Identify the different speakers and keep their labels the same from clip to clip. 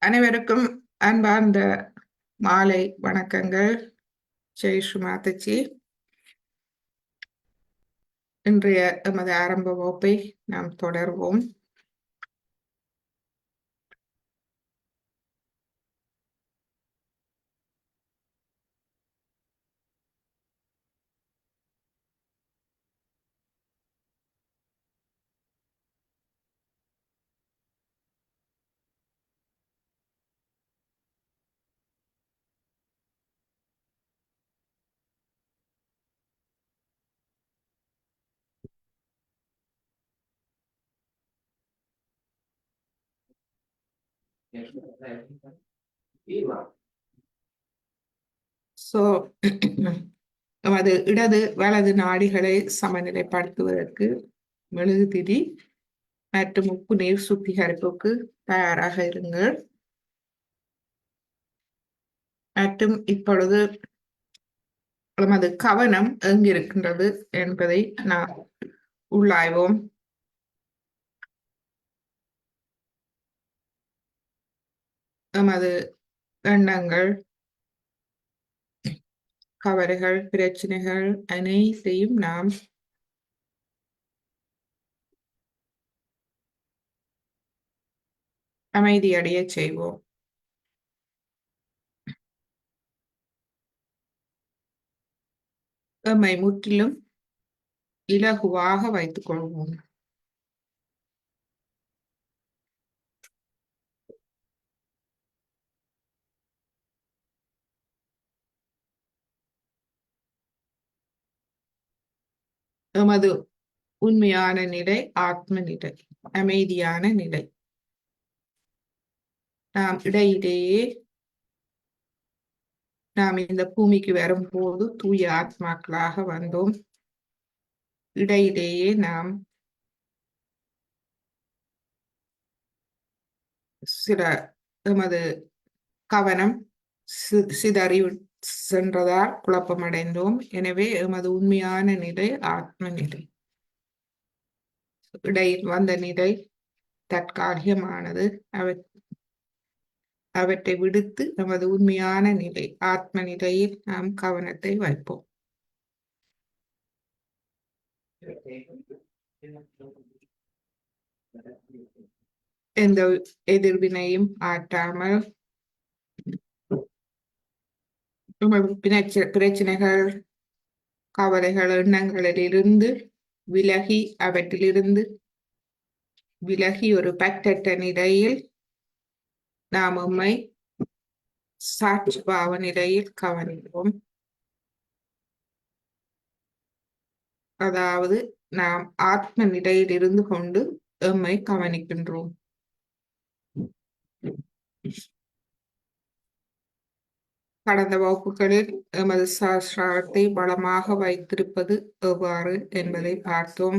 Speaker 1: அனைவருக்கும் அன்பார்ந்த மாலை வணக்கங்கள். ஜெய் ஸ்ரீ மாதாஜி. இன்றைய எமது ஆரம்ப வகுப்பை நாம் தொடர்வோம். சோ நமது இடது வலது நாடிகளை சமநிலைப்படுத்துவதற்கு மெழுகுதிரி மற்றும் உப்பு நீர் சுத்திகரிப்புக்கு தயாராக இருங்கள். மற்றும் இப்பொழுது நமது கவனம் எங்கிருக்கின்றது என்பதை நாம் உள்ளாய்வோம். நமது எண்ணங்கள், கவலைகள், பிரச்சனைகள் அனைத்தையும் நாம் அமைதியடைய செய்வோம். எம்மை முற்றிலும் இலகுவாக வைத்துக் கொள்வோம். எமது உண்மையான நிலை ஆத்ம நிலை, அமைதியான நிலை. நாம் இடையிலேயே நாம் இந்த பூமிக்கு வரும்போது தூய ஆத்மாக்களாக வந்தோம். இடையிலேயே நாம் சில எமது கவனம் சிதறி சென்றதால் குழப்பமடைந்தோம். எனவே எமது உண்மையான நிலை ஆத்ம நிலை. இடையில் வந்த நிலை தற்காலிகமானது. அவற்றை விடுத்து நமது உண்மையான நிலை ஆத்ம நிலையில் நாம் கவனத்தை வைப்போம். எந்த எதிர்வினையும் ஆற்றாமல் பிரச்சனைகள், கவலைகள், எண்ணங்களிலிருந்து விலகி அவற்றிலிருந்து விலகி ஒரு பற்றற்ற நிலையில் நாம் உம்மை சாட்சி பாவ நிலையில் கவனிப்போம். அதாவது நாம் ஆத்ம நிலையில் இருந்து கொண்டு எம்மை கவனிக்கின்றோம். கடந்த வகுப்புகளில் எமது சாஸ்திரத்தை பலமாக வைத்திருப்பது எவ்வாறு என்பதை பார்த்தோம்.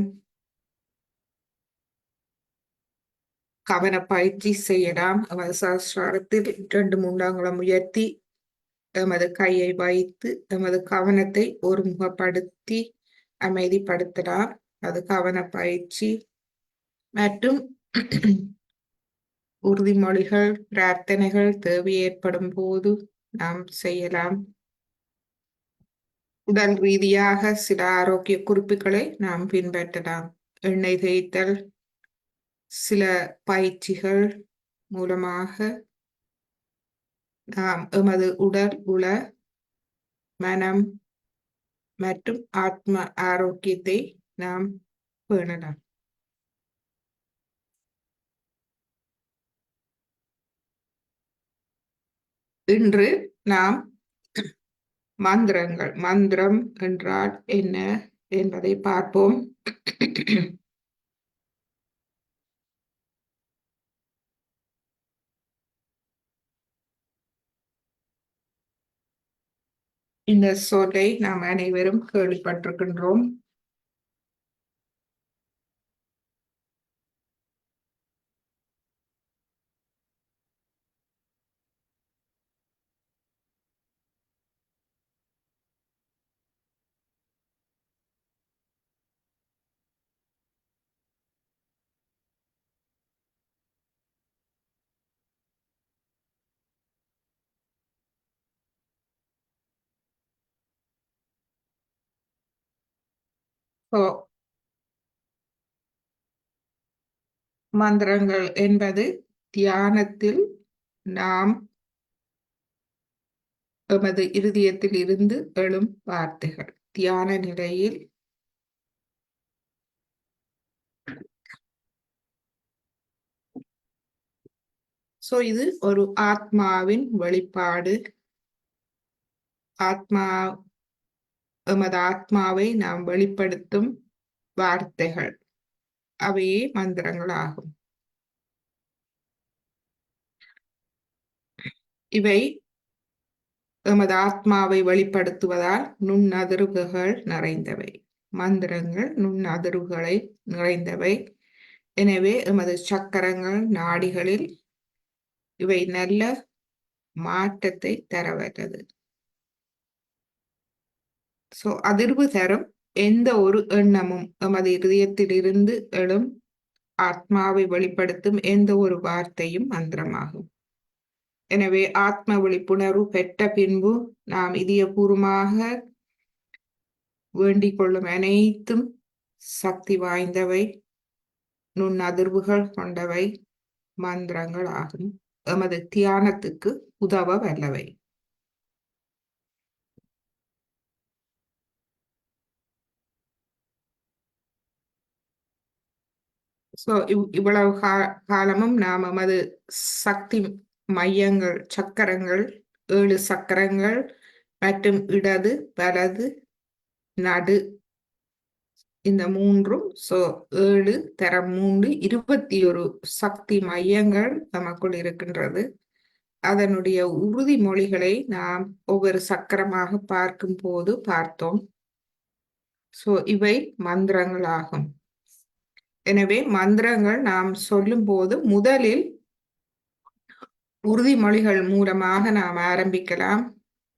Speaker 1: கவன பயிற்சி செய்யலாம். எமது சாஸ்திரத்தில் 2 முண்டாங்குளம் உயர்த்தி எமது கையை வைத்து எமது கவனத்தை ஒருமுகப்படுத்தி அமைதிப்படுத்தலாம். அது கவன பயிற்சி. மற்றும் உறுதிமொழிகள், பிரார்த்தனைகள் தேவை ஏற்படும் போது நாம் செய்யலாம். உடல் ரீதியாக சில ஆரோக்கிய குறிப்புகளை நாம் பின்பற்றலாம். எண்ணெய் தேய்த்தல், சில பயிற்சிகள் மூலமாக நாம் எமது உடல் உள மனம் மற்றும் ஆத்ம ஆரோக்கியத்தை நாம் பேணலாம். இன்று நாம் மந்திரங்கள், மந்திரம் என்றால் என்ன என்பதை பார்ப்போம். இந்த சொல்லை நாம் அனைவரும் கேள்விப்பட்டிருக்கின்றோம். இப்போ மந்திரங்கள் என்பது தியானத்தில் நாம் எமது இருதயத்தில் இருந்து எழும் வார்த்தைகள். தியான நிலையில் இது ஒரு ஆத்மாவின் வெளிப்பாடு. எமது ஆத்மாவை நாம் வெளிப்படுத்தும் வார்த்தைகள், அவையே மந்திரங்கள் ஆகும். இவை எமது ஆத்மாவை வெளிப்படுத்துவதால் நுண்ணதிர்வுகள் நிறைந்தவை. மந்திரங்கள் நுண்ணதிர்வுகளை நிறைந்தவை. எனவே எமது சக்கரங்கள், நாடிகளில் இவை நல்ல மாற்றத்தை தரவல்லது. அதிர்வு தரும் எந்த ஒரு எண்ணமும் எமது இதயத்தில் இருந்து எழும் ஆத்மாவை வெளிப்படுத்தும் எந்த ஒரு வார்த்தையும் மந்திரமாகும். எனவே ஆத்ம விழிப்புணர்வு பெற்ற பின்பு நாம் இதயபூர்வமாக வேண்டிக் கொள்ளும் அனைத்தும் சக்தி வாய்ந்தவை, நுண்ணதிர்வுகள் கொண்டவை மந்திரங்கள் ஆகும். எமது தியானத்துக்கு உதவ வல்லவை. இவ்வளவு காலமும் நாம் எமது சக்தி மையங்கள், சக்கரங்கள், 7 சக்கரங்கள் மற்றும் இடது, வலது, நடு, இந்த மூன்றும் 7 தரம் 3 21 சக்தி மையங்கள் நமக்குள் இருக்கின்றது. அதனுடைய உறுதிமொழிகளை நாம் ஒவ்வொரு சக்கரமாக பார்க்கும் போது பார்த்தோம். இவை மந்திரங்கள் ஆகும். எனவே மந்திரங்கள் நாம் சொல்லும் போது முதலில் உறுதிமொழிகள் மூலமாக நாம் ஆரம்பிக்கலாம்.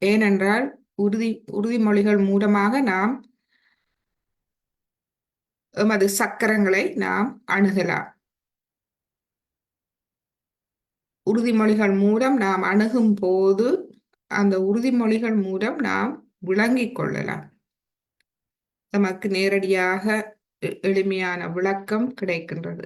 Speaker 1: ஏனென்றால் உறுதிமொழிகள் மூலமாக நாம் எமது சக்கரங்களை நாம் அணுகலாம். உறுதிமொழிகள் மூலம் நாம் அணுகும் போது அந்த உறுதிமொழிகள் மூலம் நாம் விளங்கிக் கொள்ளலாம். நமக்கு நேரடியாக எளிமையான விளக்கம் கிடைக்கின்றது.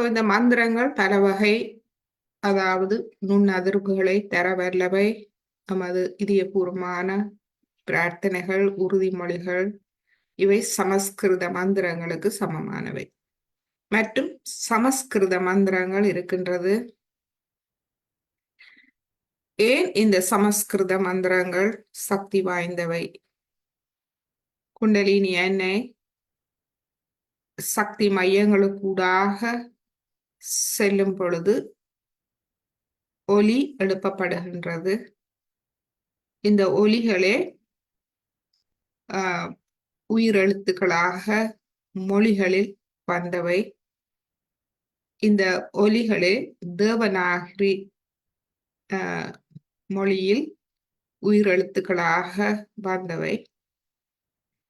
Speaker 1: இந்த மந்திரங்கள் பல வகை, அதாவது நுண்ணதிர்வுகளை தர வல்லவை. நமது இதயபூர்வமான பிரார்த்தனைகள், உறுதிமொழிகள், இவை சமஸ்கிருத மந்திரங்களுக்கு சமமானவை. மற்றும் சமஸ்கிருத மந்திரங்கள் இருக்கின்றது. ஏன் இந்த சமஸ்கிருத மந்திரங்கள் சக்தி வாய்ந்தவை? குண்டலினி எண்ணெய் சக்தி மையங்களுக்கூடாக செல்லும் பொழுது ஒலி எழுப்பப்படுகின்றது. இந்த ஒலிகளே உயிரெழுத்துக்களாக மொழிகளில் வந்தவை. இந்த ஒலிகளே தேவநாகரி மொழியில் உயிரெழுத்துக்களாக வந்தவை.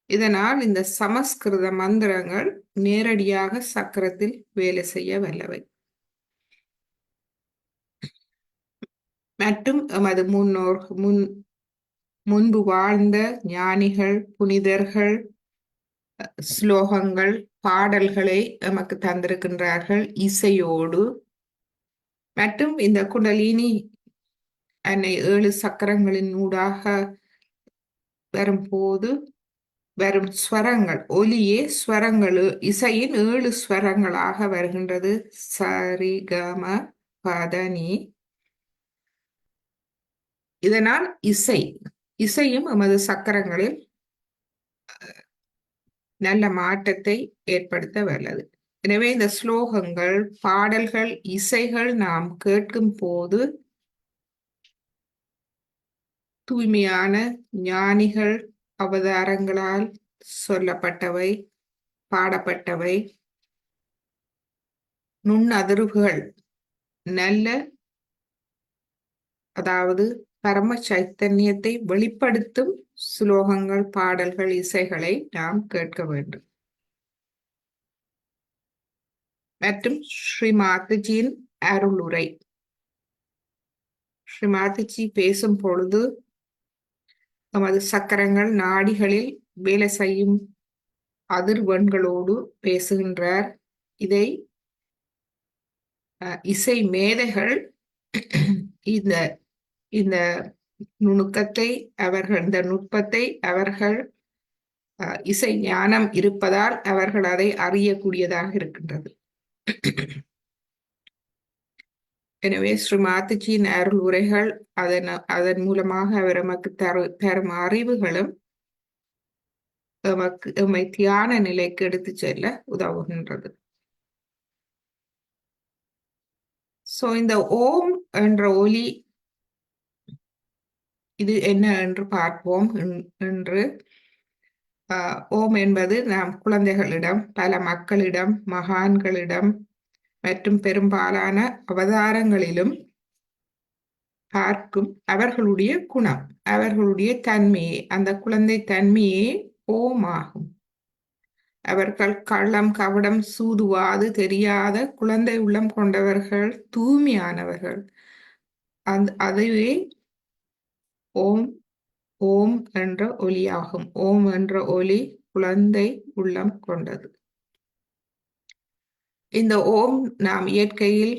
Speaker 1: இதனால் இந்த சமஸ்கிருத மந்திரங்கள் நேரடியாக சக்கரத்தில் வேலை செய்ய வல்லவை. மற்றும் எமது முன்பு வாழ்ந்த ஞானிகள், புனிதர்கள் ஸ்லோகங்கள், பாடல்களை எமக்கு தந்திருக்கின்றார்கள் இசையோடு. மற்றும் இந்த குண்டலினி அன்னை 7 சக்கரங்களின் ஊடாக வரும்போது வரும் ஸ்வரங்கள், ஒலியே ஸ்வரங்கள், இசையின் 7 ஸ்வரங்களாக வருகின்றது. சரி, கம, பதனி. இதனால் இசையும் எமது சக்கரங்களில் நல்ல மாற்றத்தை ஏற்படுத்த வல்லது. எனவே இந்த ஸ்லோகங்கள், பாடல்கள், இசைகள் நாம் கேட்கும் போது தூய்மையான ஞானிகள் அவதாரங்களால் சொல்லப்பட்டவை, பாடப்பட்டவை, நுண்ணதிர்வுகள், நல்ல, அதாவது பரம சைத்தன்யத்தை வெளிப்படுத்தும் ஸ்லோகங்கள், பாடல்கள், இசைகளை நாம் கேட்க வேண்டும். மற்றும் ஸ்ரீ மாதாஜியின் அருளுரை, ஸ்ரீ மாதாஜி பேசும் பொழுது நமது சக்கரங்கள் நாடிகளில் வேலை செய்யும் அதிர்வெண்களோடு பேசுகின்றார். இதை இசை மேதைகள் இந்த இந்த நுணுக்கத்தை அவர்கள் இந்த நுட்பத்தை அவர்கள் இசை ஞானம் இருப்பதால் அவர்கள் அதை அறியக்கூடியதாக இருக்கின்றது. எனவே ஸ்ரீ மாதாஜியின் அருள் உரைகள் அதன் மூலமாக அவர் நமக்கு தரும் அறிவுகளும் எம்மை தியான நிலைக்கு எடுத்து செல்ல உதவுகின்றது. சோ இந்த ஓம் என்ற ஒலி இது என்ன என்று பார்ப்போம் என்று. ஓம் என்பது நாம் குழந்தைகளிடம், பல மக்களிடம், மகான்களிடம் மற்றும் பெரும்பாலான அவதாரங்களிலும் பார்க்கும் அவர்களுடைய குணம், அவர்களுடைய தன்மையே, அந்த குழந்தை தன்மையே ஓம் ஆகும். அவர்கள் கள்ளம் கவடம் சூதுவாது தெரியாத குழந்தை உள்ளம் கொண்டவர்கள், தூய்மையானவர்கள். அதுவே ஓம் ஓம் என்ற ஒலியாகும். ஓம் என்ற ஒலி குழந்தை உள்ளம் கொண்டது. இந்த ஓம் நாம் இயற்கையில்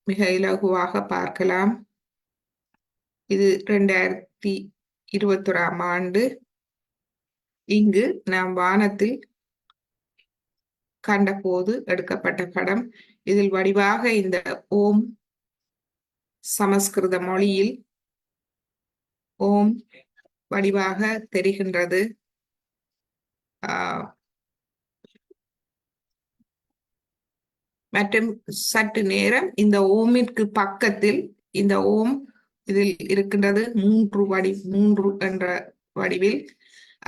Speaker 1: மிக இலகுவாக பார்க்கலாம். இது 2021 ஆண்டு. இங்கு நாம் வானத்தில் கண்டபோது எடுக்கப்பட்ட படம். இதில் வடிவாக இந்த ஓம் சமஸ்கிருத மொழியில் ஓம் வடிவாக தெரிகின்றது. மற்றும் சற்று நேரம் இந்த ஓமிற்கு பக்கத்தில் இந்த ஓம் இதில் இருக்கின்றது மூன்று என்ற வடிவில்.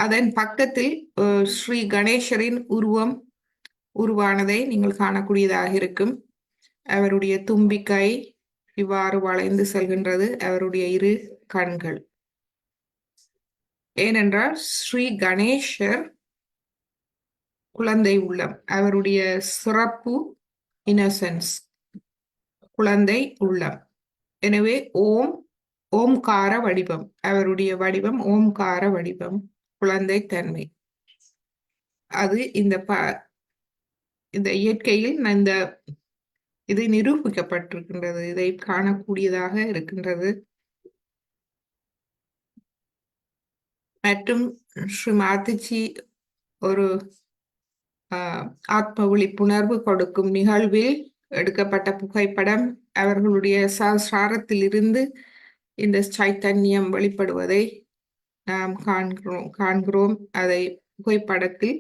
Speaker 1: அதன் பக்கத்தில் ஸ்ரீ கணேசரின் உருவானதை நீங்கள் காணக்கூடியதாக இருக்கும். அவருடைய தும்பிக்கை இவ்வாறு வளைந்து செல்கின்றது, அவருடைய இரு கண்கள். ஏனென்றால் ஸ்ரீ கணேசர் குழந்தை உள்ளம், அவருடைய சிறப்பு இன்னசென்ஸ் குழந்தை உள்ளம். எனவே ஓம்கார வடிவம், அவருடைய வடிவம் ஓம்கார வடிவம், குழந்தை தன்மை. அது இந்த இயற்கையில் இது நிரூபிக்கப்பட்டிருக்கின்றது, இதை காணக்கூடியதாக இருக்கின்றது. மற்றும் ஸ்ரீ மாதாஜி ஒரு ஆத்ம விழிப்புணர்வு கொடுக்கும் நிகழ்வில் எடுக்கப்பட்ட புகைப்படம். அவர்களுடைய சஹஸ்ராரத்தில் இருந்து இந்த சைத்தன்யம் வெளிப்படுவதை நாம் காண்கிறோம். அதை புகைப்படத்தில்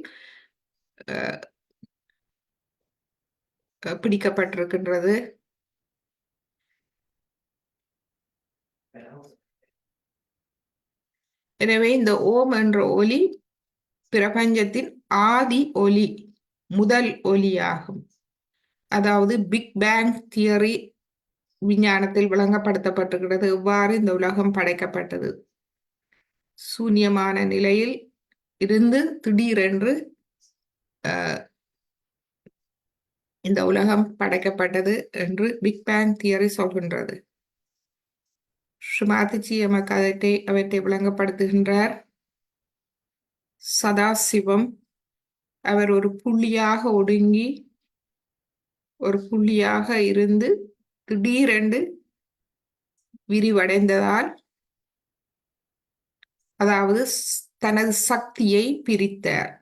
Speaker 1: பிடிக்கப்பட்டிருக்கின்றது. எனவே இந்த ஓம் என்ற ஒலி பிரபஞ்சத்தின் ஆதி ஒலி, முதல் ஒலியாகும். அதாவது பிக் பேங் தியரி விஞ்ஞானத்தில் விளங்கப்படுத்தப்பட்டிருக்கிறது. எவ்வாறு இந்த உலகம் படைக்கப்பட்டது, சூன்யமான நிலையில் இருந்து திடீரென்று இந்த உலகம் படைக்கப்பட்டது என்று பிக் பேங் தியரி சொல்கின்றது. ஸ்ரீ மாதாஜி எமக்கு அவற்றை விளங்கப்படுத்துகின்றார். சதாசிவம் அவர் ஒரு புள்ளியாக ஒடுங்கி ஒரு புள்ளியாக இருந்து திடீரென்று விரிவடைந்ததால், அதாவது தனது சக்தியை பிரித்தார்.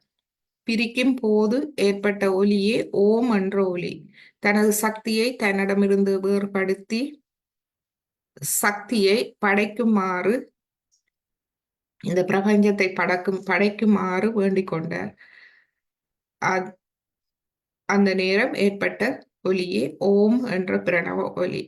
Speaker 1: பிரிக்கும் போது ஏற்பட்ட ஒலியே ஓம் என்ற ஒலி. தனது சக்தியை தன்னிடமிருந்து வேறுபடுத்தி சக்தியை படைக்குமாறு, இந்த பிரபஞ்சத்தை படைக்குமாறு வேண்டிக் கொண்டார். அந்த நேரம் ஏற்பட்ட ஒலியே ஓம் என்ற பிரணவ ஒலி.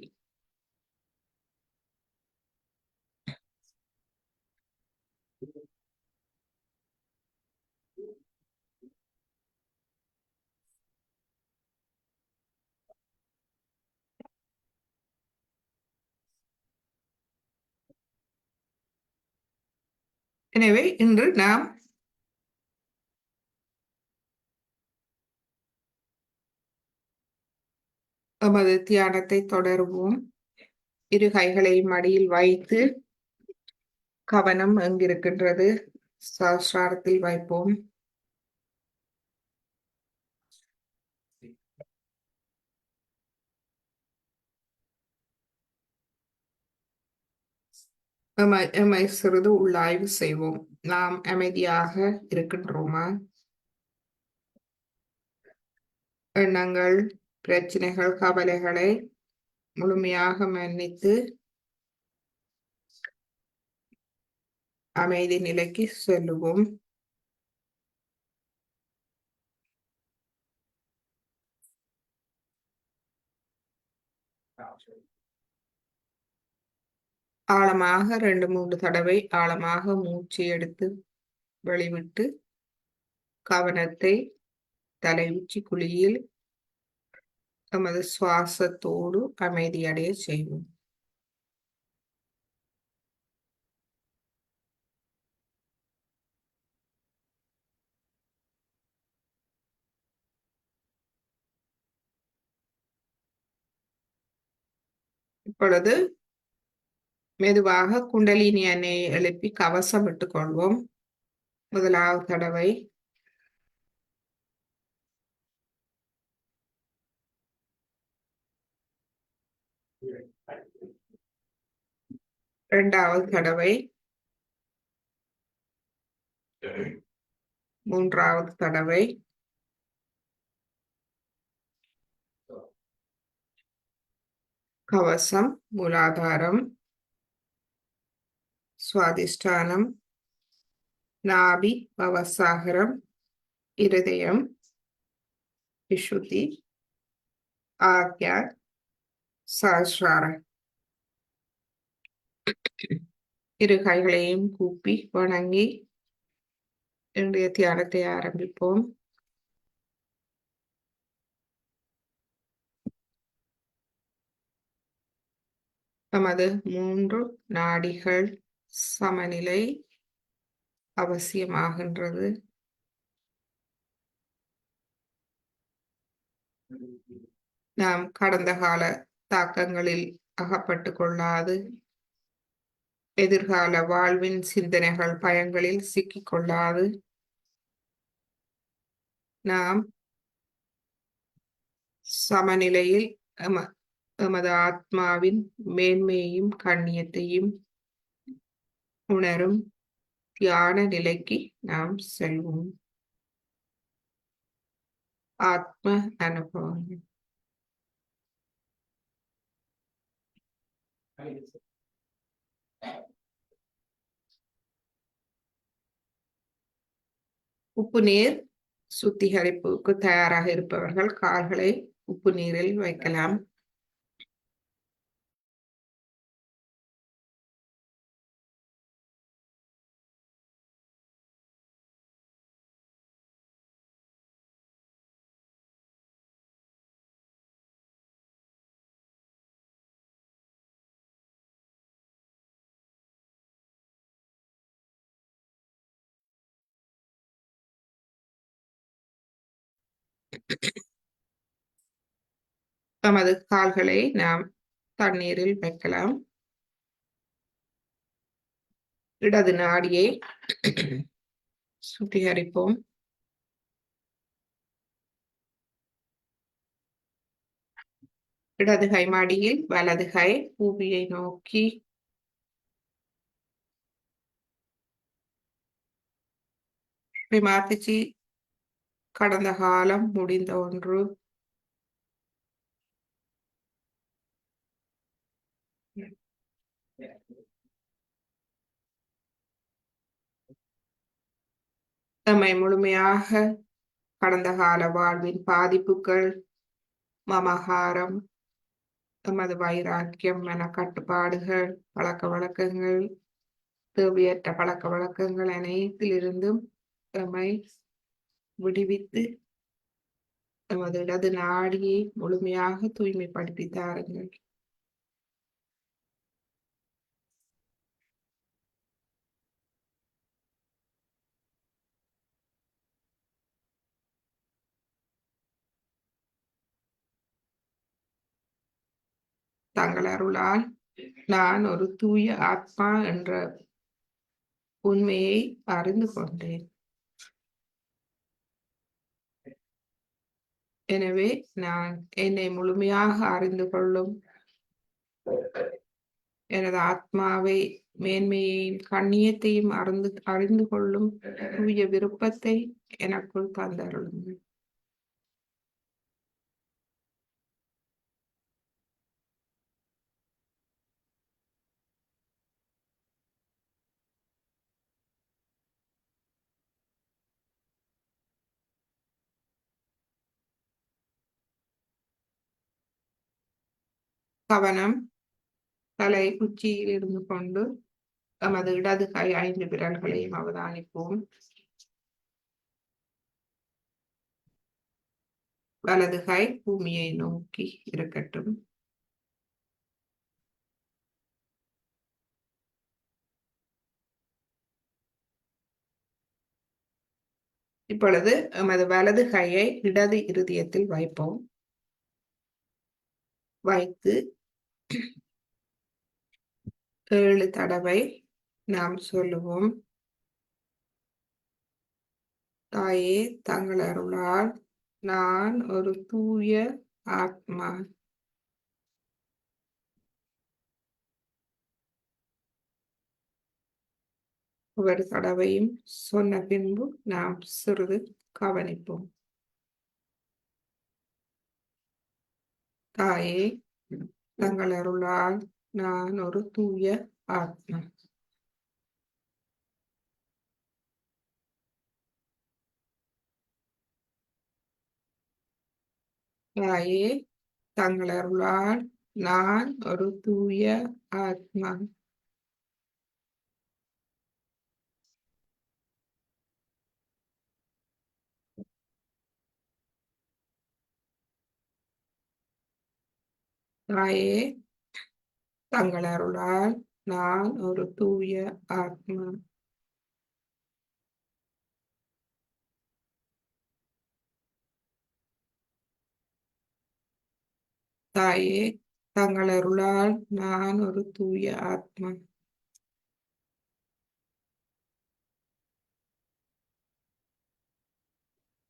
Speaker 1: எனவே இன்று நாம் எமது தியானத்தை தொடருவோம். இரு கைகளையும் மடியில் வைத்து கவனம் எங்கிருக்கின்றது சஹஸ்ராரத்தில் வைப்போம். எம்மை சிறிது உள்ளாய்வு செய்வோம். நாம் அமைதியாக இருக்கின்றோமா? எண்ணங்கள், பிரச்சனைகள், கவலைகளை முழுமையாக மன்னித்து அமைதி நிலைக்கு செல்லுவோம். ஆழமாக 2-3 தடவை ஆழமாக மூச்சு எடுத்து வெளிவிட்டு கவனத்தை தலை உச்சி குழியில் நமது சுவாசத்தோடு அமைதியடைய செய்வோம். இப்பொழுது மெதுவாக குண்டலினி அணையை எழுப்பி கவசம் விட்டுக் கொள்வோம். முதலாவது தடவை, இரண்டாவது தடவை, மூன்றாவது தடவை, கவசம், மூலாதாரம், சுவாதிஷ்டானம், நாபி, பவசாகரம், இருதயம், விசுத்தி, ஆக்யா, சஹஸ்ராரம். இரு கைகளையும் கூப்பி வணங்கி இன்றைய தியானத்தை ஆரம்பிப்போம். நமது 3 நாடிகள் சமநிலை அவசியமாகின்றது. நாம் கடந்த கால தாக்கங்களில் அகப்பட்டு கொள்ளாது, எதிர்கால வாழ்வின் சிந்தனைகள் பயங்களில் சிக்கிக் கொள்ளாது, நாம் சமநிலையில் எமது ஆத்மாவின் மேன்மையையும் கண்ணியத்தையும் உணரும் தியான நிலைக்கு நாம் செல்வோம். ஆத்ம அனுபவம். உப்பு நீர் சுத்திகரிப்புக்கு தயாராக இருப்பவர்கள் கால்களை உப்பு நீரில் வைக்கலாம். நமது கால்களை நாம் தண்ணீரில் வைக்கலாம். இடது நாடியை சுத்திகரிப்போம். இடது கை மடியில், வலது கை பூமியை நோக்கி மாத்திச்சு. கடந்த காலம் முடிந்த ஒன்று. நம்மை முழுமையாக கடந்த கால வாழ்வின் பாதிப்புகள், மமகாரம், எமது வைராக்கியம், மன கட்டுப்பாடுகள், பழக்க வழக்கங்கள், தேவையற்ற பழக்க வழக்கங்கள் அனைத்திலிருந்தும் எம்மை விடுவித்து எமது இடது நாடியை முழுமையாக தூய்மைப்படுத்தி தாருங்கள். தங்கள் அருளால் நான் ஒரு தூய ஆத்மா என்ற உண்மையை அறிந்து கொண்டேன். எனவே நான் என்னை முழுமையாக அறிந்து கொள்ளும் எனது ஆத்மாவை மேன்மையையும் கண்ணியத்தையும் அறிந்து கொள்ளும் தூய விருப்பத்தை எனக்குள் தந்தருளுங்கள். கவனம் தலை உச்சியில் இருந்து கொண்டு நமது இடது கை 5 விரல்களையும் அவதானிப்போம். வலது கை பூமியை நோக்கி இருக்கட்டும். இப்பொழுது நமது வலது கையை இடது இருதயத்தில் வைப்போம். வைத்து 7 தடவை நாம் சொல்லுவோம். தாயே, தங்கள் அருளால் நான் ஒரு தூய ஆத்மா. ஒவ்வொரு தடவையும் சொன்ன பின்பு நாம் சிறிது கவனிப்போம். தாயே, தங்கள் அருளால் நான் ஒரு தூய ஆத்மா. தாயே, தங்கள் அருளால் நான் ஒரு தூய ஆத்மா. தாயே, தங்கள் அருளால் நான் ஒரு தூய ஆத்மா. தாயே, தங்கள் அருளால் நான் ஒரு தூய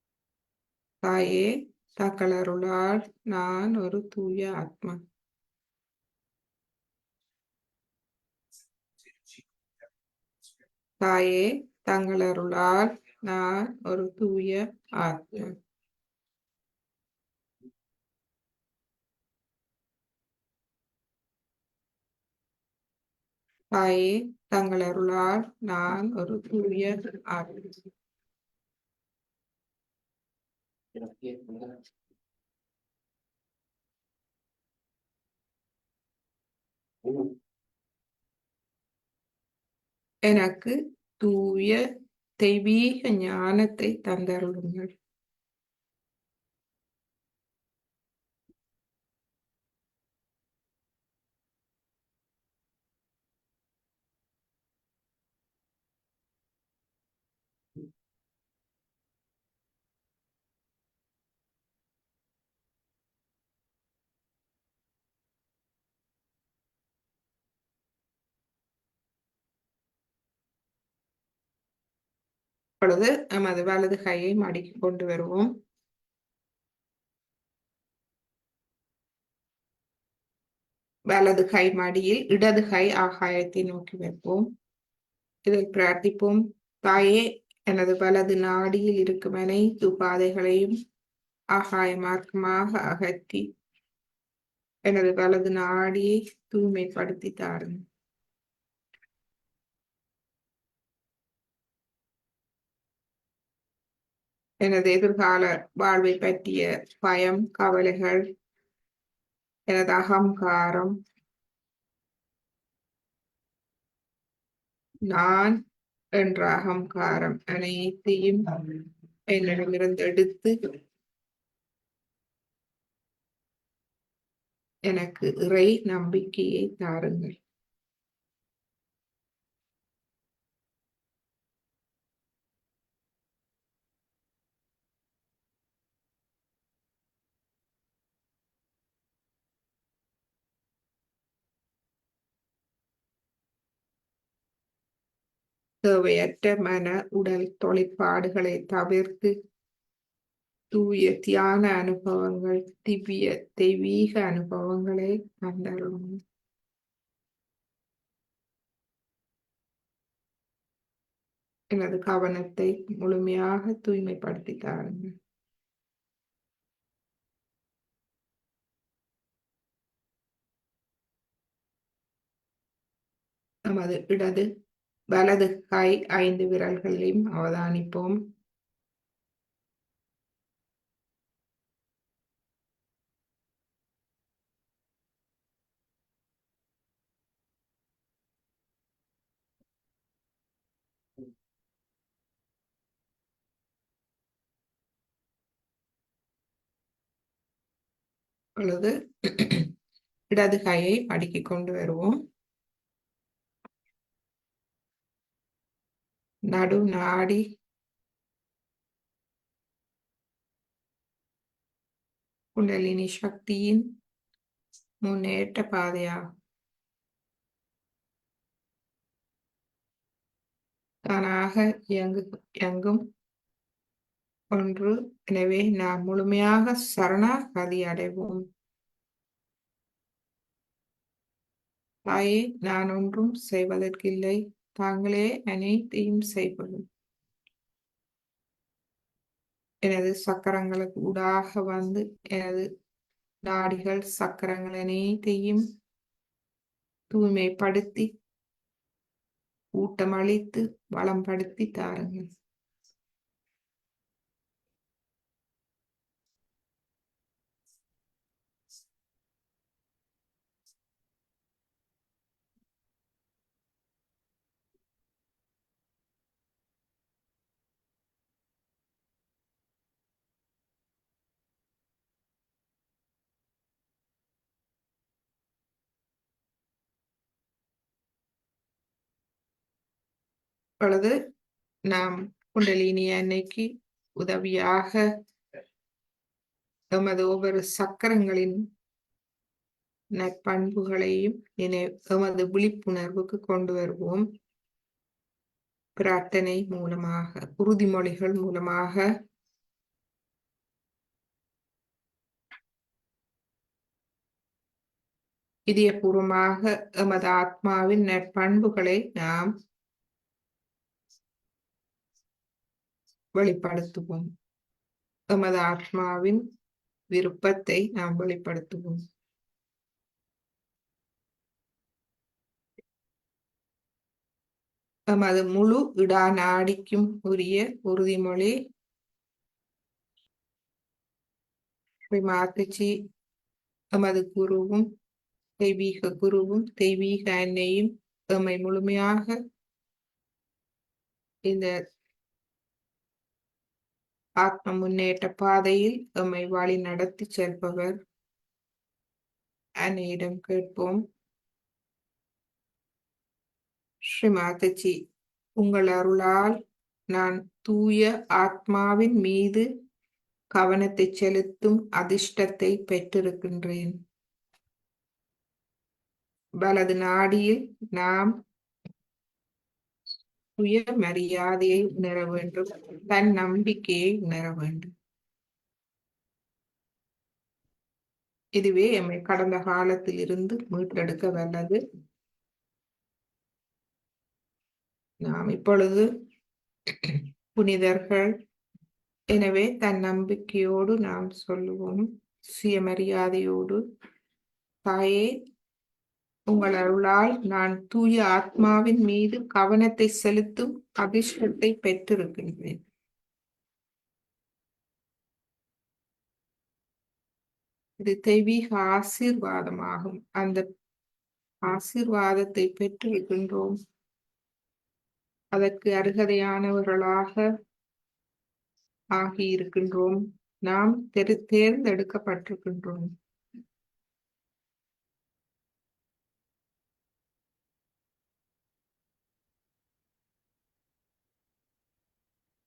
Speaker 1: ஆத்மா. தாயே, தங்கள் அருளால் நான் ஒரு தூய ஆத்மா. தாயே, தங்கள் அருளால் நான் ஒரு தூய ஆத்மா. தாயே, தங்கள் அருளால் நான் ஒரு தூய ஆத்மா. எனக்கு தூய தெய்வீக ஞானத்தை தந்தருளுங்கள். இப்பொழுது நமது வலது கையை மடக்கி கொண்டு வருவோம். வலது கை மடியில் இடது கை ஆகாயத்தை நோக்கி வைப்போம். இதில் பிரார்த்திப்போம். தாயே, எனது வலது நாடியில் இருக்கும் அனைத்து பாதைகளையும் ஆகாய மார்க்கமாக அகற்றி எனது வலது நாடியை தூய்மைப்படுத்தி தாருங்கள். எனது எதிர்கால வாழ்வை பற்றிய பயம், கவலைகள், எனது அகங்காரம், நான் என்ற அகங்காரம் அனைத்தையும் என்னிடமிருந்து எடுத்து எனக்கு இறை நம்பிக்கையை தாருங்கள். தேவையற்ற மன உடல் தொழிற்பாடுகளை தவிர்த்து தூய தியான அனுபவங்கள், திவ்ய தெய்வீக அனுபவங்களை கண்டரும். எனது கவனத்தை முழுமையாக தூய்மைப்படுத்தி தாருங்கள். நமது வலது கை 5 விரல்களையும் அவதானிப்போம். பொழுது இடது கையை அடுக்கிக் கொண்டு வருவோம். நடு நாடி குண்டலினி சக்தியின் முன்னேற்ற பாதையாகும். தானாக இயங்கும் ஒன்று. எனவே நாம் முழுமையாக சரணாகதி அடைவோம். தாயே, நான் ஒன்றும் செய்வதற்கில்லை, தாங்களே அனைத்தையும் செய்வதும். எனது சக்கரங்களுக்கு ஊடாக வந்து எனது நாடிகள் சக்கரங்கள் அனைத்தையும் தூய்மைப்படுத்தி ஊட்டமளித்து வளம்படுத்தி தாருங்கள். இப்பொழுது நாம் குண்டலினி அன்னைக்கு உதவியாக எமது ஒவ்வொரு சக்கரங்களின் நற்பண்புகளையும் எமது விழிப்புணர்வுக்கு கொண்டு வருவோம். பிரார்த்தனை மூலமாக, உறுதிமொழிகள் மூலமாக இதயபூர்வமாக எமது ஆத்மாவின் நற்பண்புகளை நாம் வெளிப்படுத்துவோம். எமது ஆத்மாவின் விருப்பத்தை நாம் வெளிப்படுத்துவோம். எமது முழு இடா நாடிக்கும் உரிய உறுதிமொழி. மாதாஜி எமது குருவும் தெய்வீக குருவும் தெய்வீக அன்னையும் எம்மை முழுமையாக இந்த ஆத்ம முன்னேற்ற பாதையில் எம்மை வழி நடத்தி செல்பவர். அன்னையிடம் கேட்போம். ஸ்ரீ மாதாஜி, உங்கள் அருளால் நான் தூய ஆத்மாவின் மீது கவனத்தை செலுத்தும் அதிர்ஷ்டத்தை பெற்றிருக்கின்றேன். வலது நாடியில் நாம் சுய மரியாதையை உணர வேண்டும், தன் நம்பிக்கையை உணர வேண்டும். இதுவே எம்மை கடந்த காலத்தில் இருந்து மீட்டெடுக்க வல்லது. நாம் இப்பொழுது புனிதர்கள். எனவே தன் நம்பிக்கையோடு நாம் சொல்லுவோம், சுயமரியாதையோடு, தாயே, உங்கள் அருளால் நான் தூய ஆத்மாவின் மீது கவனத்தை செலுத்தும் அதிர்ஷ்டத்தை பெற்றிருக்கின்றேன். இது தெய்வீக ஆசீர்வாதமாகும். அந்த ஆசீர்வாதத்தை பெற்றிருக்கின்றோம். அதற்கு அருகதையானவர்களாக ஆகியிருக்கின்றோம். நாம் தேர்ந்தெடுக்கப்பட்டிருக்கின்றோம்.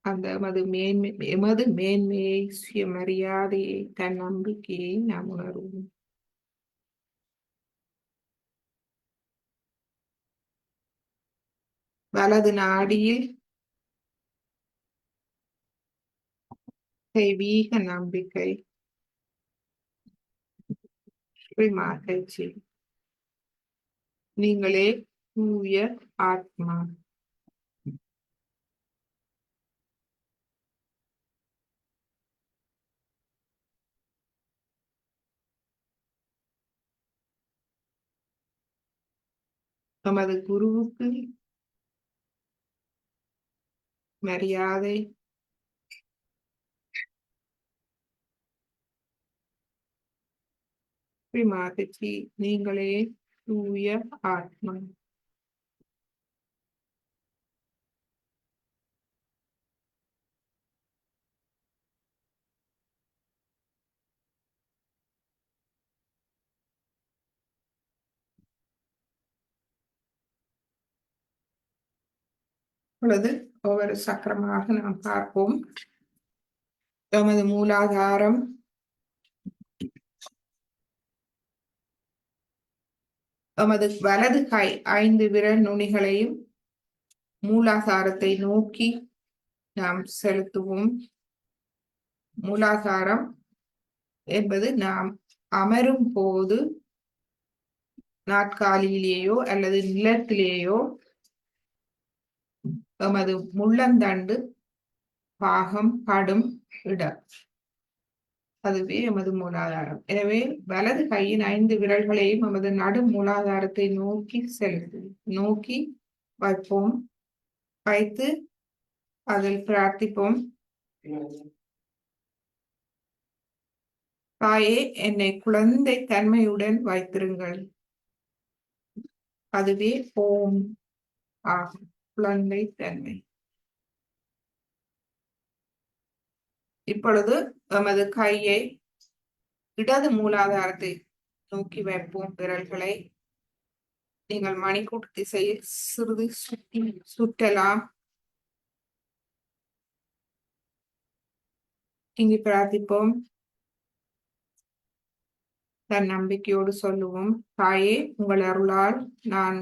Speaker 1: அந்த எமது மேன்மையை, சுயமரியாதையை, தன் நம்பிக்கையை நாம் உணர்வோம். வலது நாடியில் தெய்வீக நம்பிக்கை, மகிழ்ச்சி. நீங்களே தூய ஆத்மா. நமது குருவுக்கு மரியாதை, மகிழ்ச்சி. நீங்களே தூய ஆத்மா. இப்பொழுது ஒவ்வொரு சக்கரமாக நாம் பார்ப்போம். நமது மூலாதாரம், நமது வலது கை 5 விரல் நுனிகளையும் மூலாதாரத்தை நோக்கி நாம் செலுத்துவோம். மூலாதாரம் என்பது நாம் அமரும் போது நாற்காலியிலேயோ அல்லது நிலத்திலேயோ நமது முள்ளந்தண்டு பாகம் படும் இடம், அதுவே எமது மூலாதாரம். எனவே வலது கையின் 5 விரல்களையும் நமது நடு மூலாதாரத்தை நோக்கி நோக்கி வைப்போம். வைத்து அதில் பிரார்த்திப்போம். தாயே, என்னை குழந்தை தன்மையுடன் வைத்திருங்கள். அதுவே ஓம் ஆகும், குழந்தை தன்மை. இப்பொழுது நமது கையை இடது மூலாதாரத்தை நோக்கி வைப்போம். விரல்களை நீங்கள் மணிக்கூட்டு திசையில் சிறிது சுற்றலாம். இங்கு பிரார்த்திப்போம். தன் நம்பிக்கையோடு சொல்லுவோம். தாயே, உங்கள் அருளால் நான்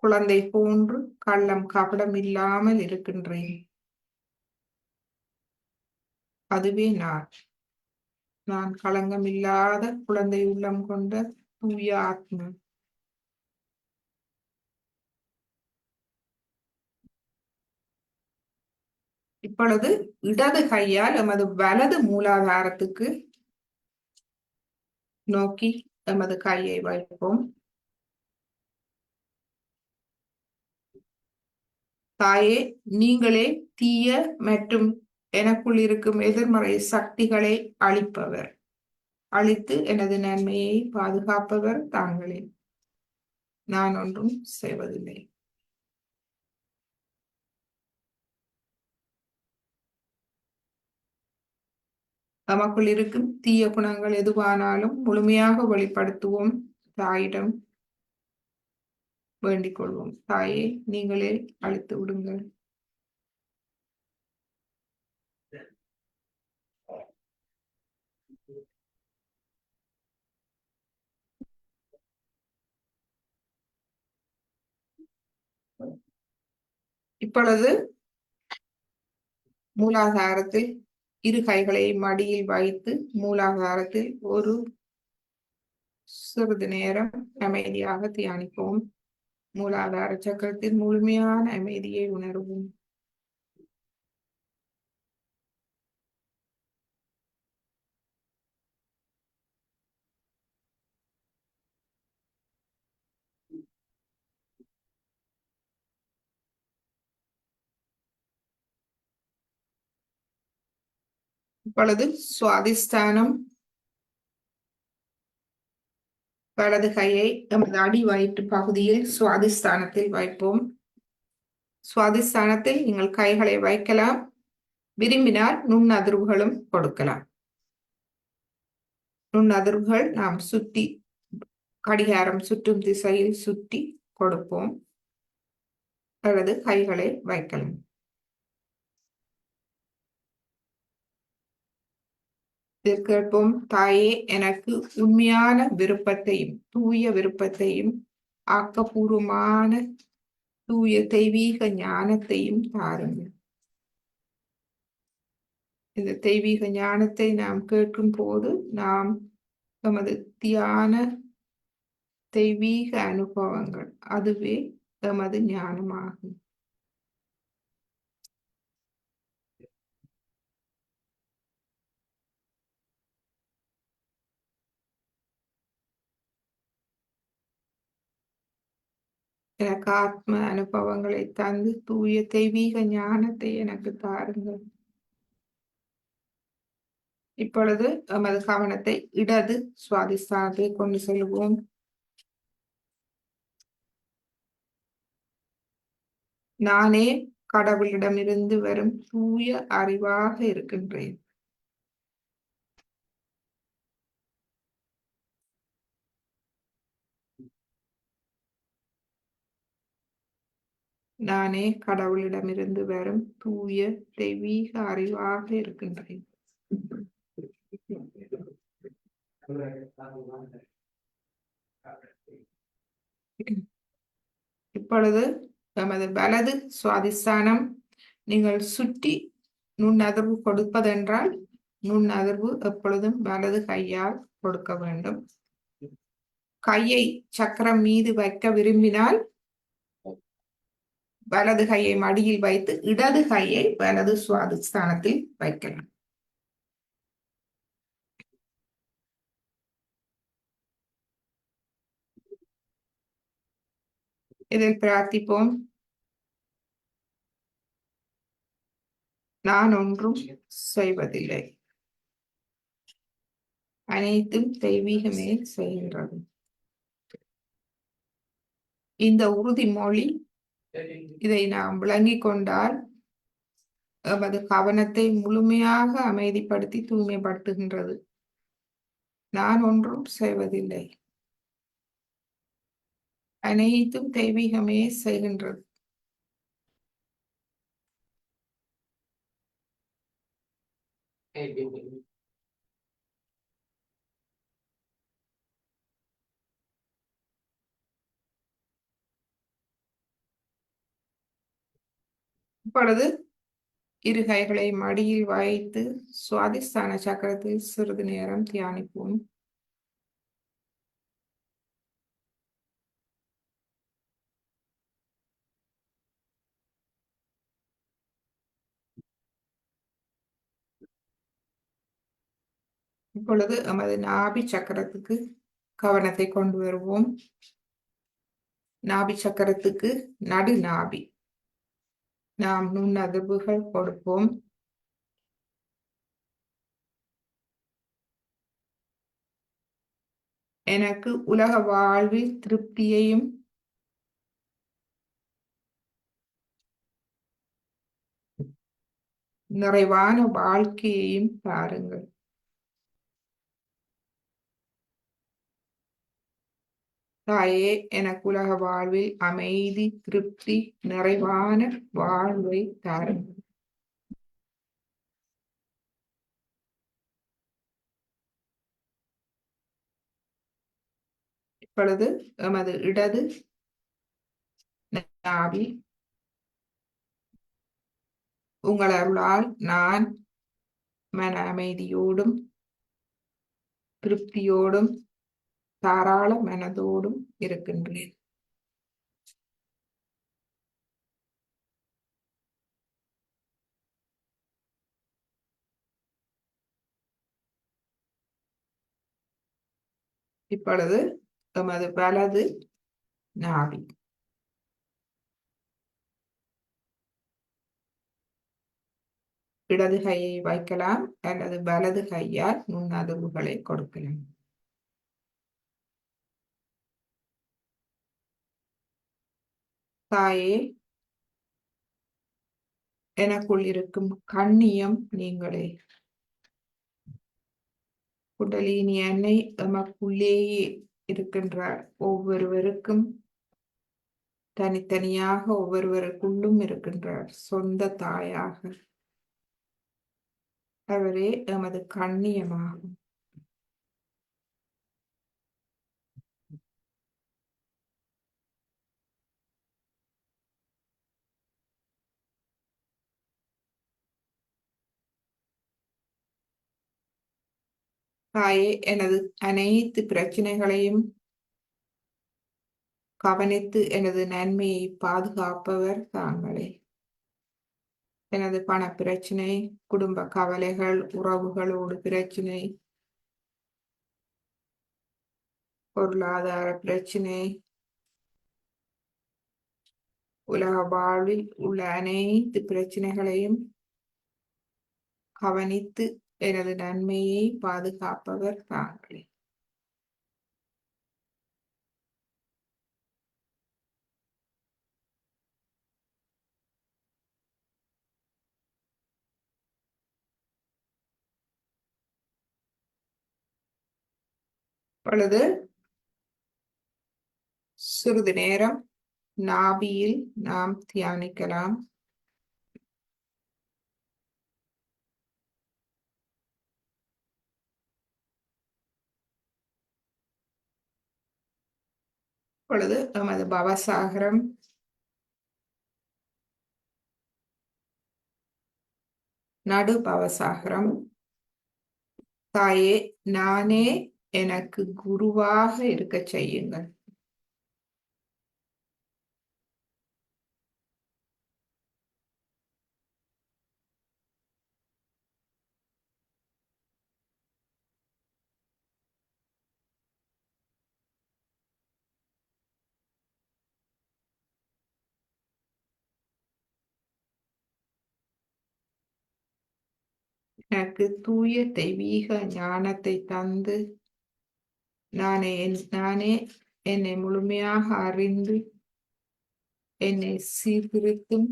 Speaker 1: குழந்தை போன்று கள்ளம் கபடம் இல்லாமல் இருக்கின்றேன். அதுவே நான் களங்கம் இல்லாத குழந்தை உள்ளம் கொண்ட தூய ஆத்மா. இப்பொழுது இடது கையால் எமது வலது மூலாதாரத்துக்கு நோக்கி எமது கையை வைப்போம். தாயே, நீங்களே தீய மற்றும் எனக்குள் இருக்கும் எதிர்மறை சக்திகளை அழிப்பவர். அழித்து எனது நன்மையை பாதுகாப்பவர் தாங்களே. நான் ஒன்றும் செய்வதில்லை. நமக்குள் இருக்கும் தீய குணங்கள் எதுவானாலும் முழுமையாக வெளிப்படுத்துவோம். தாயிடம் வேண்டிக் கொள்வோம். தாயே, நீங்களே அழித்து விடுங்கள். இப்பொழுது மூலாதாரத்தில் இரு கைகளை மடியில் வைத்து மூலாதாரத்தில் ஒரு சிறிது நேரம் அமைதியாக தியானிப்போம். மூலாதார சக்கரத்தில் முழுமையான அமைதியை உணர்வோம். இப்பொழுது சுவாதிஷ்டானம், வலது கையை நமது அடி வயிற்று பகுதியில் சுவாதிஷ்டானத்தில் வைப்போம். சுவாதிஷ்டானத்தில் நீங்கள் கைகளை வைக்கலாம். விரும்பினால் நுண்ணதிர்வுகளும் கொடுக்கலாம். நுண்ணதிர்வுகள் நாம் சுற்றி கடிகாரம் சுற்றும் திசையில் சுற்றி கொடுப்போம், அல்லது கைகளை வைக்கலாம். கேட்போம். தாயே, எனக்கு உண்மையான விருப்பத்தையும் தூய விருப்பத்தையும் ஆக்கப்பூர்வமான தூய தெய்வீக ஞானத்தையும் தாருங்கள். இந்த தெய்வீக ஞானத்தை நாம் கேட்கும் போது நாம் நமது தியான தெய்வீக அனுபவங்கள் அதுவே எமது ஞானமாகும். எனக்கு ஆத்ம அனுபவங்களை தந்து தூய தெய்வீக ஞானத்தை எனக்கு தாருங்கள். இப்பொழுது எமது கவனத்தை இடது சுவாதிஸ்தானத்தை கொண்டு செல்வோம். நானே கடவுளிடமிருந்து வரும் தூய அறிவாக இருக்கின்றேன். நானே கடவுளிடமிருந்து வரும் தூய தெய்வீக அறிவாக இருக்கின்றேன். இப்பொழுது எமது வலது சுவாதிஸ்தானம் நீங்கள் சுற்றி நுண்ணதிர்வு கொடுப்பதென்றால் நுண்ணதிர்வு எப்பொழுதும் வலது கையால் கொடுக்க வேண்டும். கையை சக்கரம் மீது வைக்க விரும்பினால் வலது கையை மடியில் வைத்து இடது கையை வலது சுவாதிஸ்தானத்தில் வைக்கலாம். இதில் பிரார்த்திப்போம். நான் ஒன்றும் செய்வதில்லை, அனைத்தும் தெய்வீகமே செய்கின்றது. இந்த உறுதிமொழி இதை நாம் விளங்கிக் கொண்டால் எமது கவனத்தை முழுமையாக அமைதிப்படுத்தி தூய்மைப்படுத்துகின்றது. நான் ஒன்றும் செய்வதில்லை, அனைத்தும் தெய்வீகமே செய்கின்றது. இப்பொழுது இரு கைகளை மடியில் வைத்து சுவாதிஸ்தான சக்கரத்தில் சிறிது நேரம் தியானிப்போம். இப்பொழுது நமது நாபி சக்கரத்துக்கு கவனத்தை கொண்டு வருவோம். நாபி சக்கரத்துக்கு நடு நாபி நாம் நுண்ணதிர்வுகள் கொடுப்போம். எனக்கு உலக வாழ்வில் திருப்தியையும் நிறைவான வாழ்க்கையையும் பாருங்கள். தாயே, எனக்கு உலக வாழ்வில் அமைதி, திருப்தி, நிறைவான வாழ்வை தாருங்கள். இப்பொழுது எமது இடது நாவி உங்கள் அருளால் நான் மன அமைதியோடும் திருப்தியோடும் தாராள மனதோடும் இருக்கின்றேன். இப்பொழுது எமது வலது நாவி இடது கையை வைக்கலாம் அல்லது வலது கையால் நுண்ணதிர்வுகளை கொடுக்கலாம். தாயே, எனக்குள் இருக்கும் கண்ணியம் நீங்களே. குண்டலினி அன்னை எமக்குள்ளேயே இருக்கின்றார். ஒவ்வொருவருக்கும் தனித்தனியாக ஒவ்வொருவருக்குள்ளும் இருக்கின்றார். சொந்த தாயாக அவரே எமது கண்ணியமாகும். தாயே, எனது அனைத்து பிரச்சனைகளையும் கவனித்து எனது நன்மையை பாதுகாப்பவர் தாங்களே. எனது பண பிரச்சனை, குடும்ப கவலைகள், உறவுகளோடு பிரச்சனை, பொருளாதார பிரச்சனை, உலக வாழ்வில் உள்ள அனைத்து பிரச்சனைகளையும் கவனித்து எனது நன்மையை பாதுகாப்பவர் தாங்களே. பொழுது சிறிது நேரம் நாபியில் நாம் தியானிக்கலாம். பொழுது நமது பவசாகரம் நடு பவசாகரம். தாயே, நானே எனக்கு குருவாக இருக்க செய்யுங்கள். எனக்கு தூய தெய்வீக ஞானத்தை தந்து நானே என்னை முழுமையாக அறிந்து என்னை சீர்திருத்தும்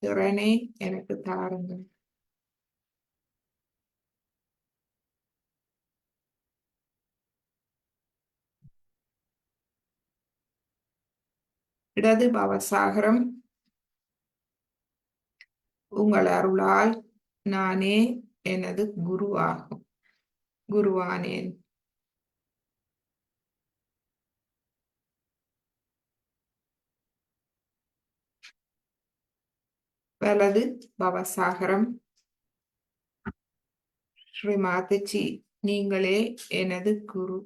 Speaker 1: திறனை எனக்கு தாருங்கள். இடது பவசாகரம். உங்கள் அருளால் நானே எனது குருவானேன். வலது பவசாகரம். ஸ்ரீ மாதாஜி, நீங்களே எனது குரு.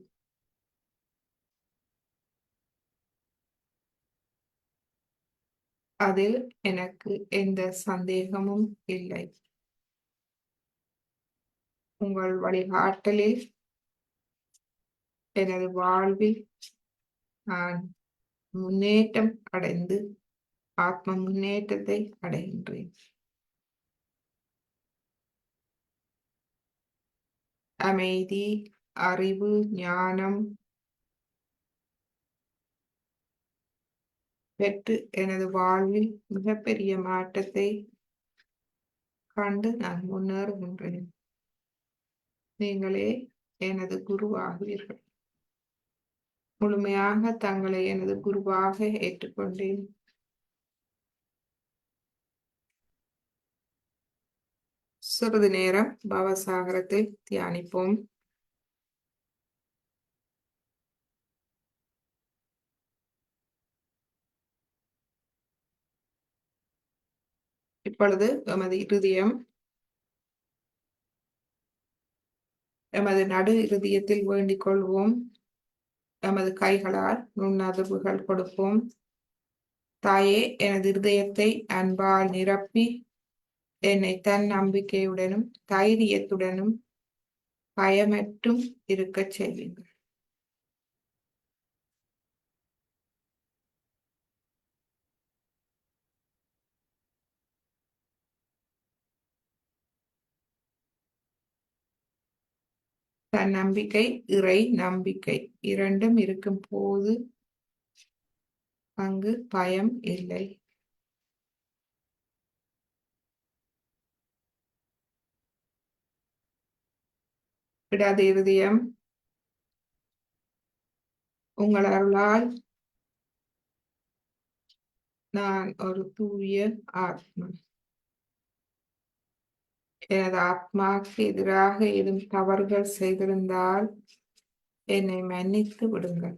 Speaker 1: அதில் எனக்கு எந்த சந்தேகமும் இல்லை. உங்கள் வழிகாட்டலில் எனது வாழ்வில் நான் முன்னேற்றம் அடைந்து ஆத்ம முன்னேற்றத்தை அடைகின்றேன். அமைதி, அறிவு, ஞானம் பெற்று எனது வாழ்வில் மிகப்பெரிய மாற்றத்தை கண்டு நான் முன்னேறுகின்றேன். நீங்களே எனது குருவாகுவீர்கள். முழுமையாக தங்களை எனது குருவாக ஏற்றுக்கொண்டேன். சிறிது நேரம் பவசாகரத்தை தியானிப்போம். இப்பொழுது எமது இருதயம் எமது நடு இருதயத்தில் வேண்டிக் கொள்வோம். எமது கைகளால் நுண்ணதிர்வுகள் கொடுப்போம். தாயே, எனது இருதயத்தை அன்பால் நிரப்பி என்னை தன் நம்பிக்கையுடனும் தைரியத்துடனும் பயமற்றும் இருக்கச் செய்வீர்கள். தன் நம்பிக்கை, இறை நம்பிக்கை இரண்டும் இருக்கும் போது அங்கு பயம் இல்லை. இடது இருதயம். உங்கள் அருளால் நான் ஒரு தூய ஆத்மா. எனது ஆத்மாவுக்கு எதிராக ஏதும் தவறுகள் செய்திருந்தால் என்னை மன்னித்து விடுங்கள்.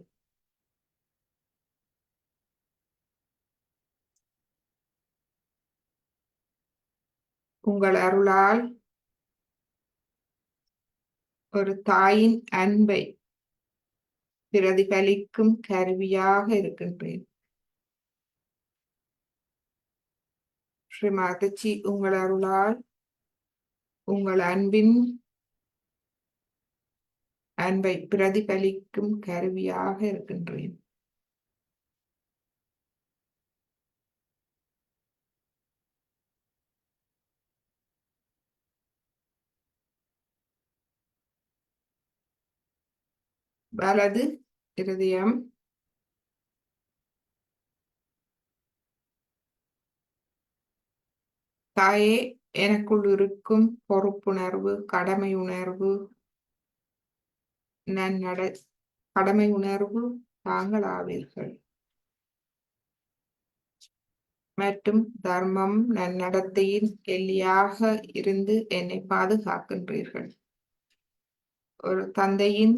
Speaker 1: உங்கள் அருளால் ஒரு தாயின் அன்பை பிரதிபலிக்கும் கருவியாக இருக்கின்றேன். ஸ்ரீ மாதச்சி, உங்கள் அருளால் உங்கள் அன்பை பிரதிபலிக்கும் கருவியாக இருக்கின்றேன். வலது இருதயம் தாயே, எனக்குள் இருக்கும் பொறுப்புணர்வு, கடமை உணர்வு, கடமை உணர்வு தாங்கள் ஆவீர்கள் மற்றும் தர்மம் நன்னடத்தையின் எல்லையாக இருந்து என்னை பாதுகாக்கின்றீர்கள். ஒரு தந்தையின்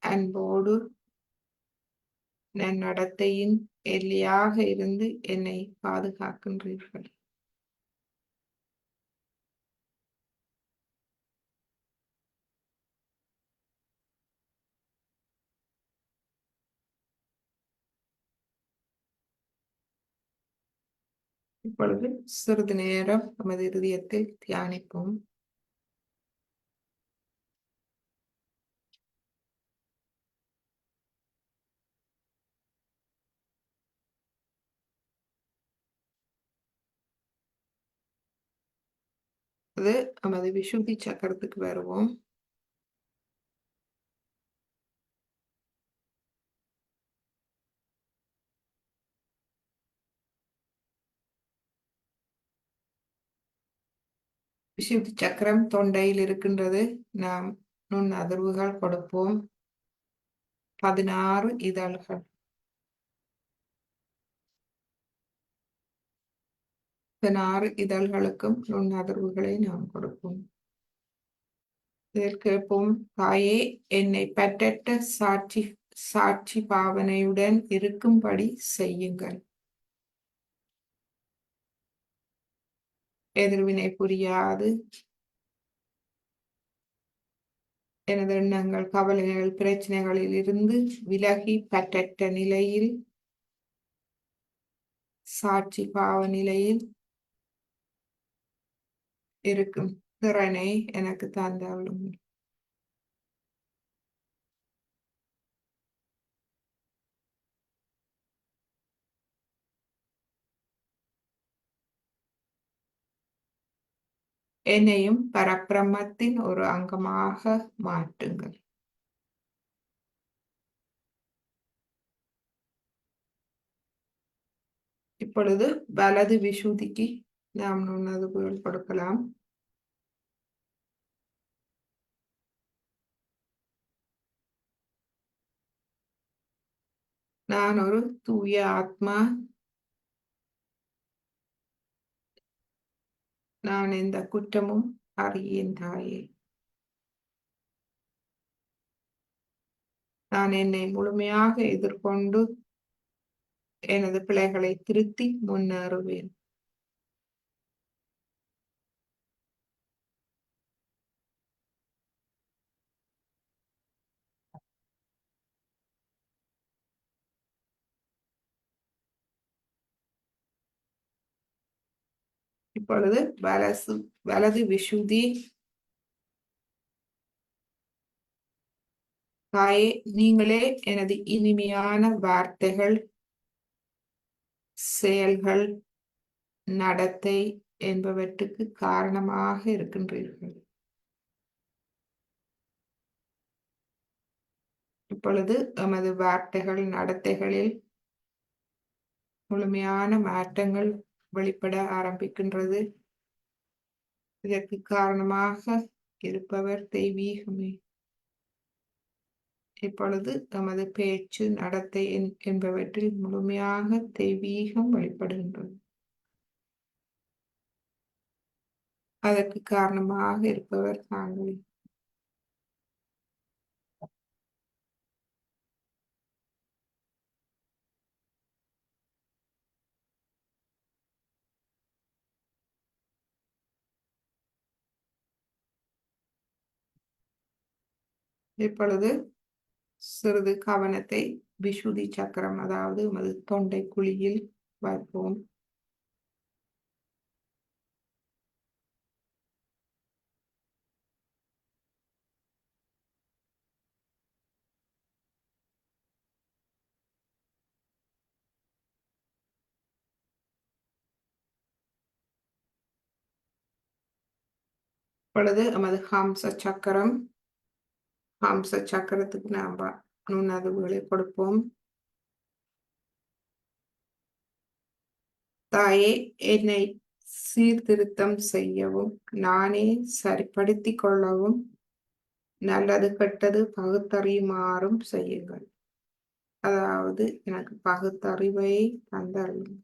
Speaker 1: அன்போடு நன்னடத்தையின் எல்லையாக இருந்து என்னை பாதுகாக்கின்றீர்கள். இப்பொழுது சிறிது நேரம் நமது இருதயத்தில் தியானிப்போம். அது நமது விசுத்தி சக்கரத்துக்கு வருவோம். விசுத்தி சக்கரம் தொண்டையில் இருக்கின்றது. நாம் நுண் அதிர்வுகள் கொடுப்போம். 16 இதழ்கள். 16 இதழ்களுக்கும் நுண் அதிர்வுகளை நாம் கொடுப்போம். இதில் கேட்போம், தாயே, என்னை பற்றற்ற சாட்சி பாவனையுடன் இருக்கும்படி செய்யுங்கள். எதிர்வினை புரியாது எனது எண்ணங்கள், கவலைகள், பிரச்சனைகளில் இருந்து விலகி பற்றற்ற நிலையில், சாட்சி பாவ நிலையில் இருக்கும் திறனை எனக்கு தந்தவளும். என்னையும் பரபிரம்மத்தின் ஒரு அங்கமாக மாற்றுங்கள். இப்பொழுது வலது விசுதிக்கு நாம் நுண்ணதுகள் கொடுக்கலாம். நான் ஒரு தூய ஆத்மா. நான் எந்த குற்றமும் அறியேன் தாயே. நான் என்னை முழுமையாக எதிர்கொண்டு எனது பிழைகளை திருத்தி முன்னேறுவேன். இப்பொழுது வலது விசுதி, தாயே, நீங்களே எனது இனிமையான வார்த்தைகள், செயல்கள், நடத்தை என்பவற்றுக்கு காரணமாக இருக்கின்றீர்கள். இப்பொழுது எமது வார்த்தைகள், நடத்தைகளில் முழுமையான மாற்றங்கள் வெளிப்பட ஆரம்பிக்கின்றது. இதற்கு காரணமாக இருப்பவர் தெய்வீகமே. இப்பொழுது நமது பேச்சு, நடத்தை என்பவற்றில் முழுமையாக தெய்வீகம் வெளிப்படுகின்றது. அதற்கு காரணமாக இருப்பவர் தாங்களே. இப்பொழுது சிறிது கவனத்தை விசுதி சக்கரம், அதாவது உமது தொண்டை குழியில் வைப்போம். இப்பொழுது நமது ஹம்ச சக்கரத்துக்கு நாம் நுண்ணறிவுகளை கொடுப்போம். தாயே, என்னை சீர்திருத்தம் செய்யவும், நானே சரிப்படுத்திக் கொள்ளவும், நல்லது கெட்டது பகுத்தறியுமாறும் செய்யுங்கள். அதாவது எனக்கு பகுத்தறிவை தந்தருளும்.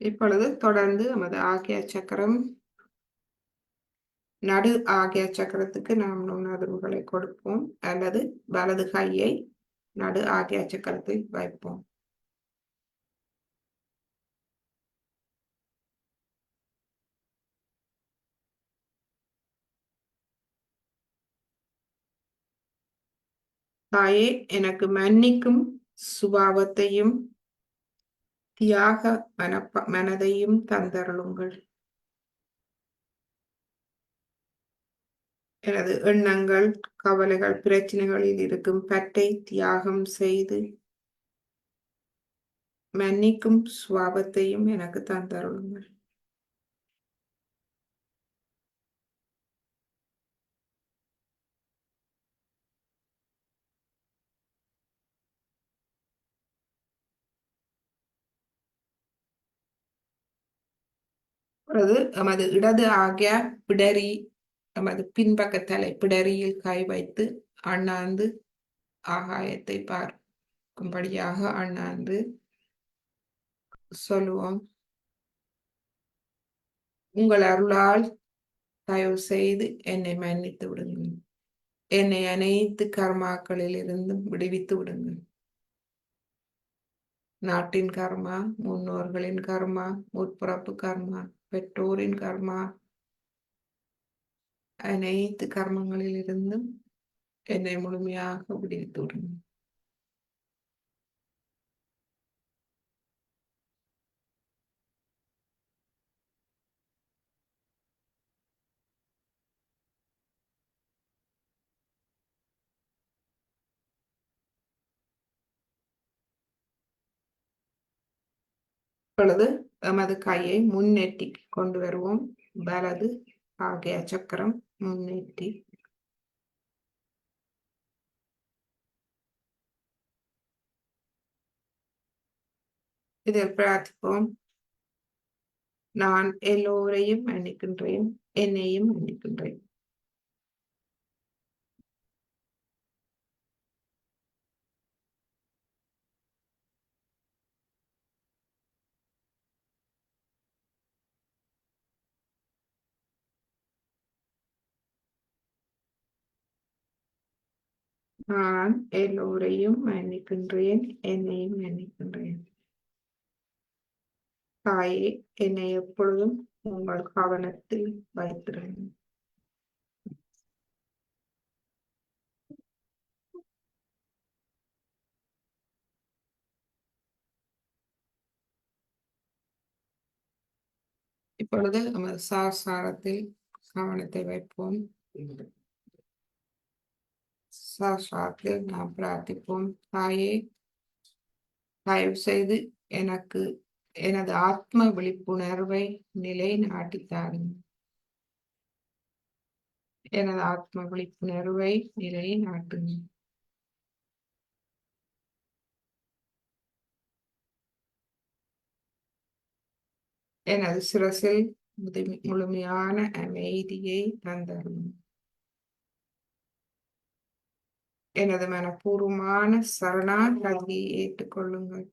Speaker 1: இப்பொழுது தொடர்ந்து நமது ஆகிய சக்கரம், நடு ஆகிய சக்கரத்துக்கு நாம் நுண்ணறிவுகளை கொடுப்போம், அல்லது வலது கையை நடு ஆகிய சக்கரத்தில் வைப்போம். தாயே, எனக்கு மன்னிக்கும் சுபாவத்தையும் தியாக மனதையும் தந்தருளுங்கள். எனது எண்ணங்கள், கவலைகள், பிரச்சனைகளில் இருக்கும் பற்றை தியாகம் செய்து மன்னிக்கும் சுபாவத்தையும் எனக்கு தந்தருளுங்கள். அல்லது எமது இடது ஆகிய பிடரி, எமது பின்பக்க தலை பிடரியில் கை வைத்து அண்ணாந்து ஆகாயத்தை பார்க்கும்படியாக அண்ணாந்து சொல்லுவோம். உங்கள் அருளால் தயவு செய்து என்னை மன்னித்து விடுங்கள். என்னை அனைத்து கர்மாக்களில் இருந்தும் விடுவித்து விடுங்கள். நாட்டின் கர்மா, முன்னோர்களின் கர்மா, முற்பிறப்பு கர்மா, பெற்றோரின் கர்மா, அனைத்து கர்மங்களில் இருந்தும் என்னை முழுமையாக விடுவித்து விடுங்கள். இப்பொழுது எமது கையை முன்னேற்றி கொண்டு வருவோம். வலது ஆகிய சக்கரம் முன்னேற்றி, இதில் பிரார்த்திப்போம். நான் எல்லோரையும் மன்னிக்கின்றேன், என்னையும் மன்னிக்கின்றேன். நான் எல்லோரையும் மன்னிக்கின்றேன், என்னையும் மன்னிக்கின்றேன். தாயே, என்னை எப்பொழுதும் உங்கள் கவனத்தில் வைத்திருங்கள். இப்பொழுது நமது சாரத்தில் கவனத்தை வைப்போம். சாஸ்திரத்தில் நாம் பிரார்த்திப்போம். தாயே, தயவு செய்து எனக்கு எனது ஆத்ம விழிப்புணர்வை நிலைநாட்டித்தாருங்கள். எனது ஆத்ம விழிப்புணர்வை நிலைநாட்டுங்கள். எனது சிரசில் முழுமையான அமைதியை தந்தருங்கள். எனது மனப்பூர்வமான சரணாகதியை ஏற்றுக்கொள்ளுங்கள்.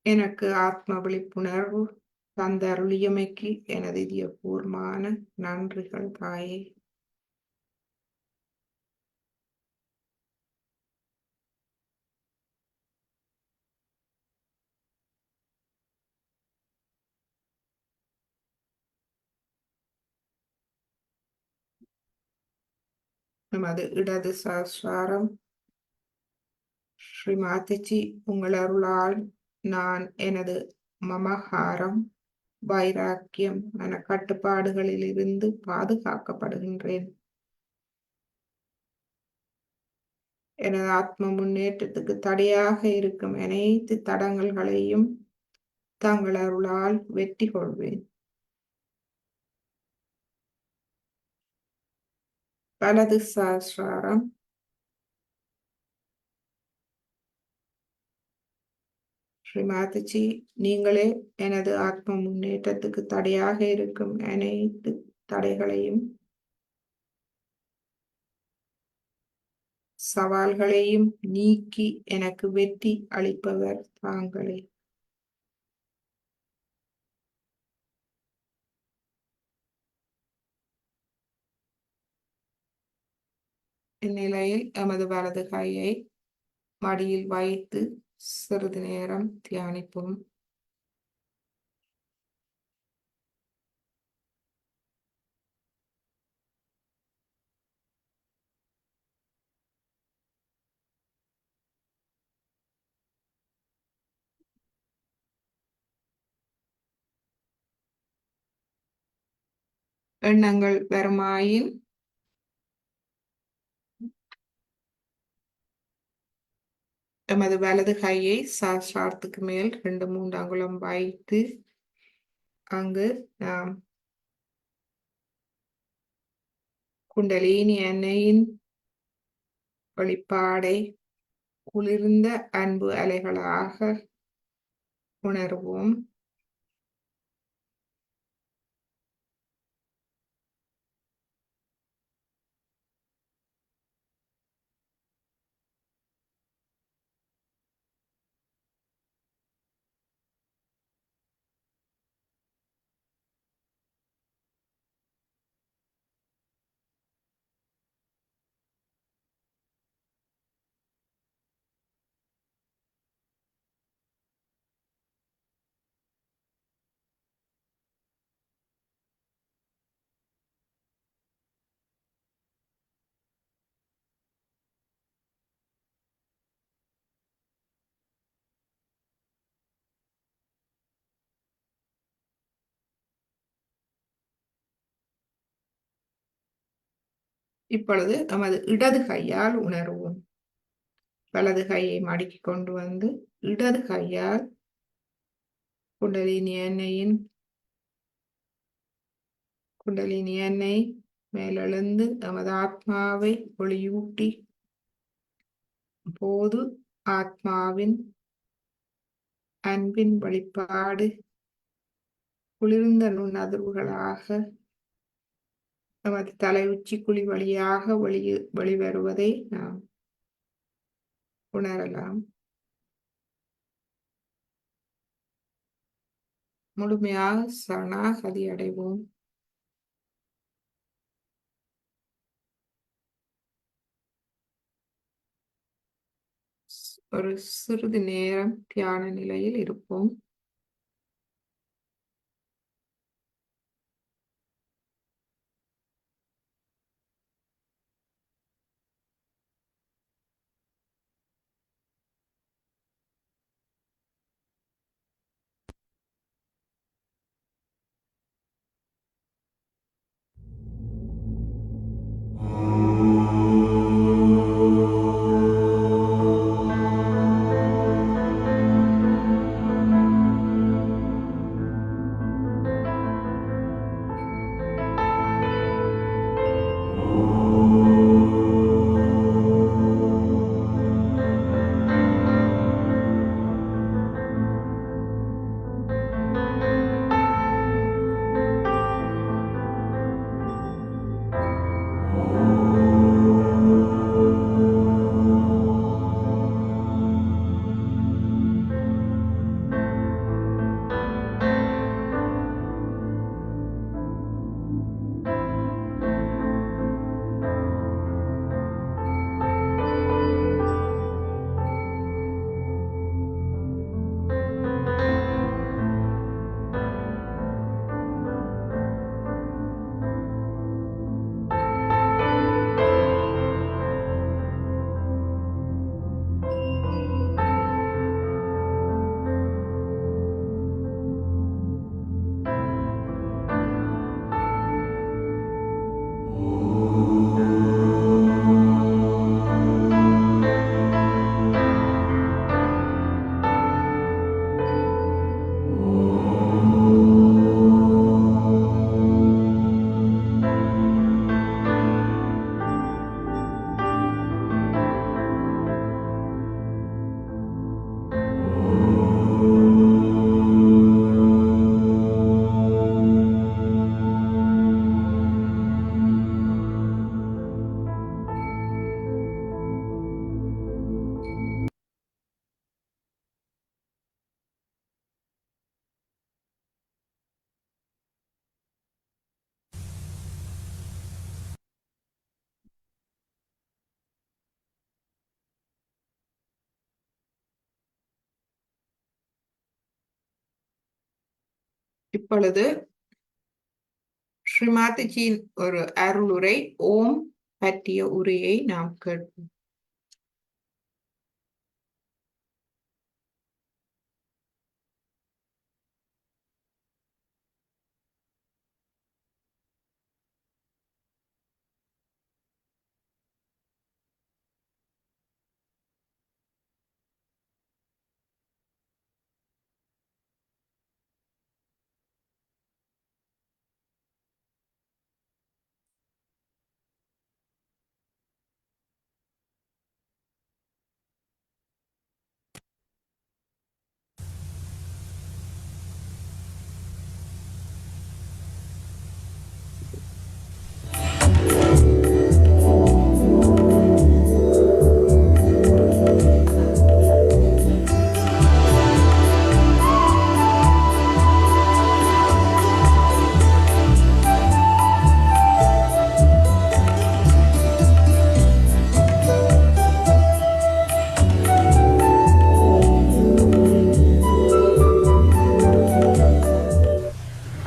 Speaker 1: எனக்கு ஆத்ம விழிப்புணர்வு தந்தருளியமைக்கு எனது இதயபூர்வமான நன்றிகள் தாயே. நமது இடது சஹஸ்ராரம். ஸ்ரீ மாதாஜி, உங்கள் அருளால் நான் எனது மமகாரம், வைராக்கியம் என கட்டுப்பாடுகளில் இருந்து பாதுகாக்கப்படுகின்றேன். எனது ஆத்ம முன்னேற்றத்துக்கு தடையாக இருக்கும் அனைத்து தடங்கல்களையும் தங்கள் அருளால் வெற்றி கொள்வேன். வலது சஹஸ்ராரம். ஸ்ரீ மாதாஜி, நீங்களே எனது ஆத்ம முன்னேற்றத்துக்கு தடையாக இருக்கும் அனைத்து தடைகளையும் சவால்களையும் நீக்கி எனக்கு வெற்றி அளிப்பவர் தாங்களே. இந்நிலையில் எமது வலது கையை மடியில் வைத்து சிறிது நேரம் தியானிப்போம். எண்ணங்கள் வருமாயின் எமது வலது கையை சஹஸ்ராரத்துக்கு மேல் 2-3 அங்குலம் வைத்து அங்கு நாம் குண்டலினி எண்ணெயின் வெளிப்பாடை குளிர்ந்த அன்பு அலைகளாக உணர்வோம். இப்பொழுது நமது இடது கையால் உணர்வோம். வலது கையை மடக்கி கொண்டு வந்து இடது கையால் குண்டலினி எண்ணெய் மேலெழுந்து நமது ஆத்மாவை ஒளியூட்டி போது ஆத்மாவின் அன்பின் வெளிப்பாடு குளிர்ந்த நுண்ணதிர்வுகளாக நமது தலை உச்சி குழி வழியாக வெளிவருவதை நாம் உணரலாம். முழுமையாக சரணாகதி அடைவோம். ஒரு சிறிது நேரம் தியான நிலையில் இருப்போம். இப்பொழுது ஸ்ரீமாதிஜியின் ஒரு அருளுரை ஓம் பற்றிய உரையை நாம் கேட்போம்.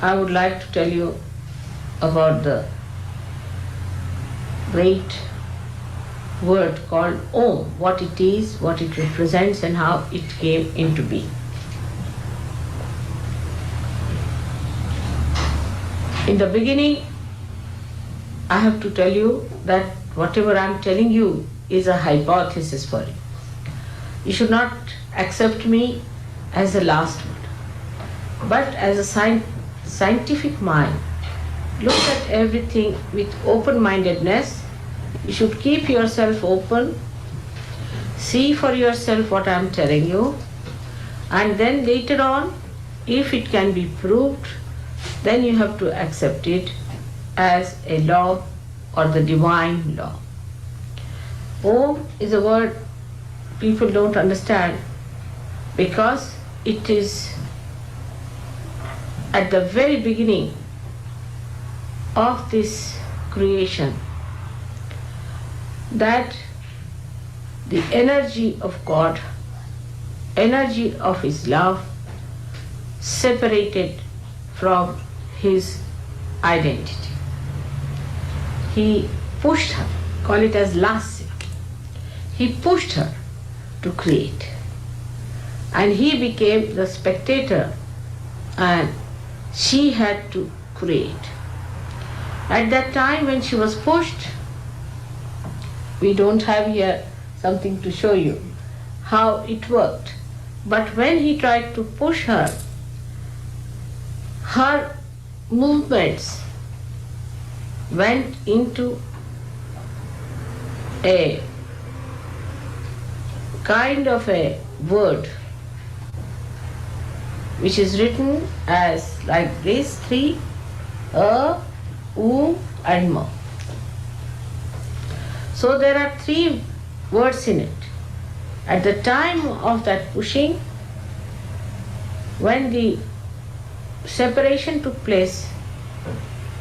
Speaker 2: I would like to tell you about the great word called Om, what it is, what it represents, and how it came into being. In the beginning, I have to tell you that whatever I am telling you is a hypothesis for you. You should not accept me as the last word, but as a scientific mind. Look at everything with open-mindedness. You should keep yourself open, see for yourself what I am telling you, and then later on, if it can be proved, then you have to accept it as a law or the divine law. Om is a word people don't understand because it is at the very beginning of this creation that the energy of God, energy of His love, separated from His identity. He pushed her, call it as lasya. He pushed her to create. And he became the spectator and she had to create. At that time when she was pushed, we don't have here something to show you how it worked. But when he tried to push her, her movements went into a kind of a word which is written as like this, three, a, u and ma. So there are three words in it. At the time of that pushing, when the separation took place,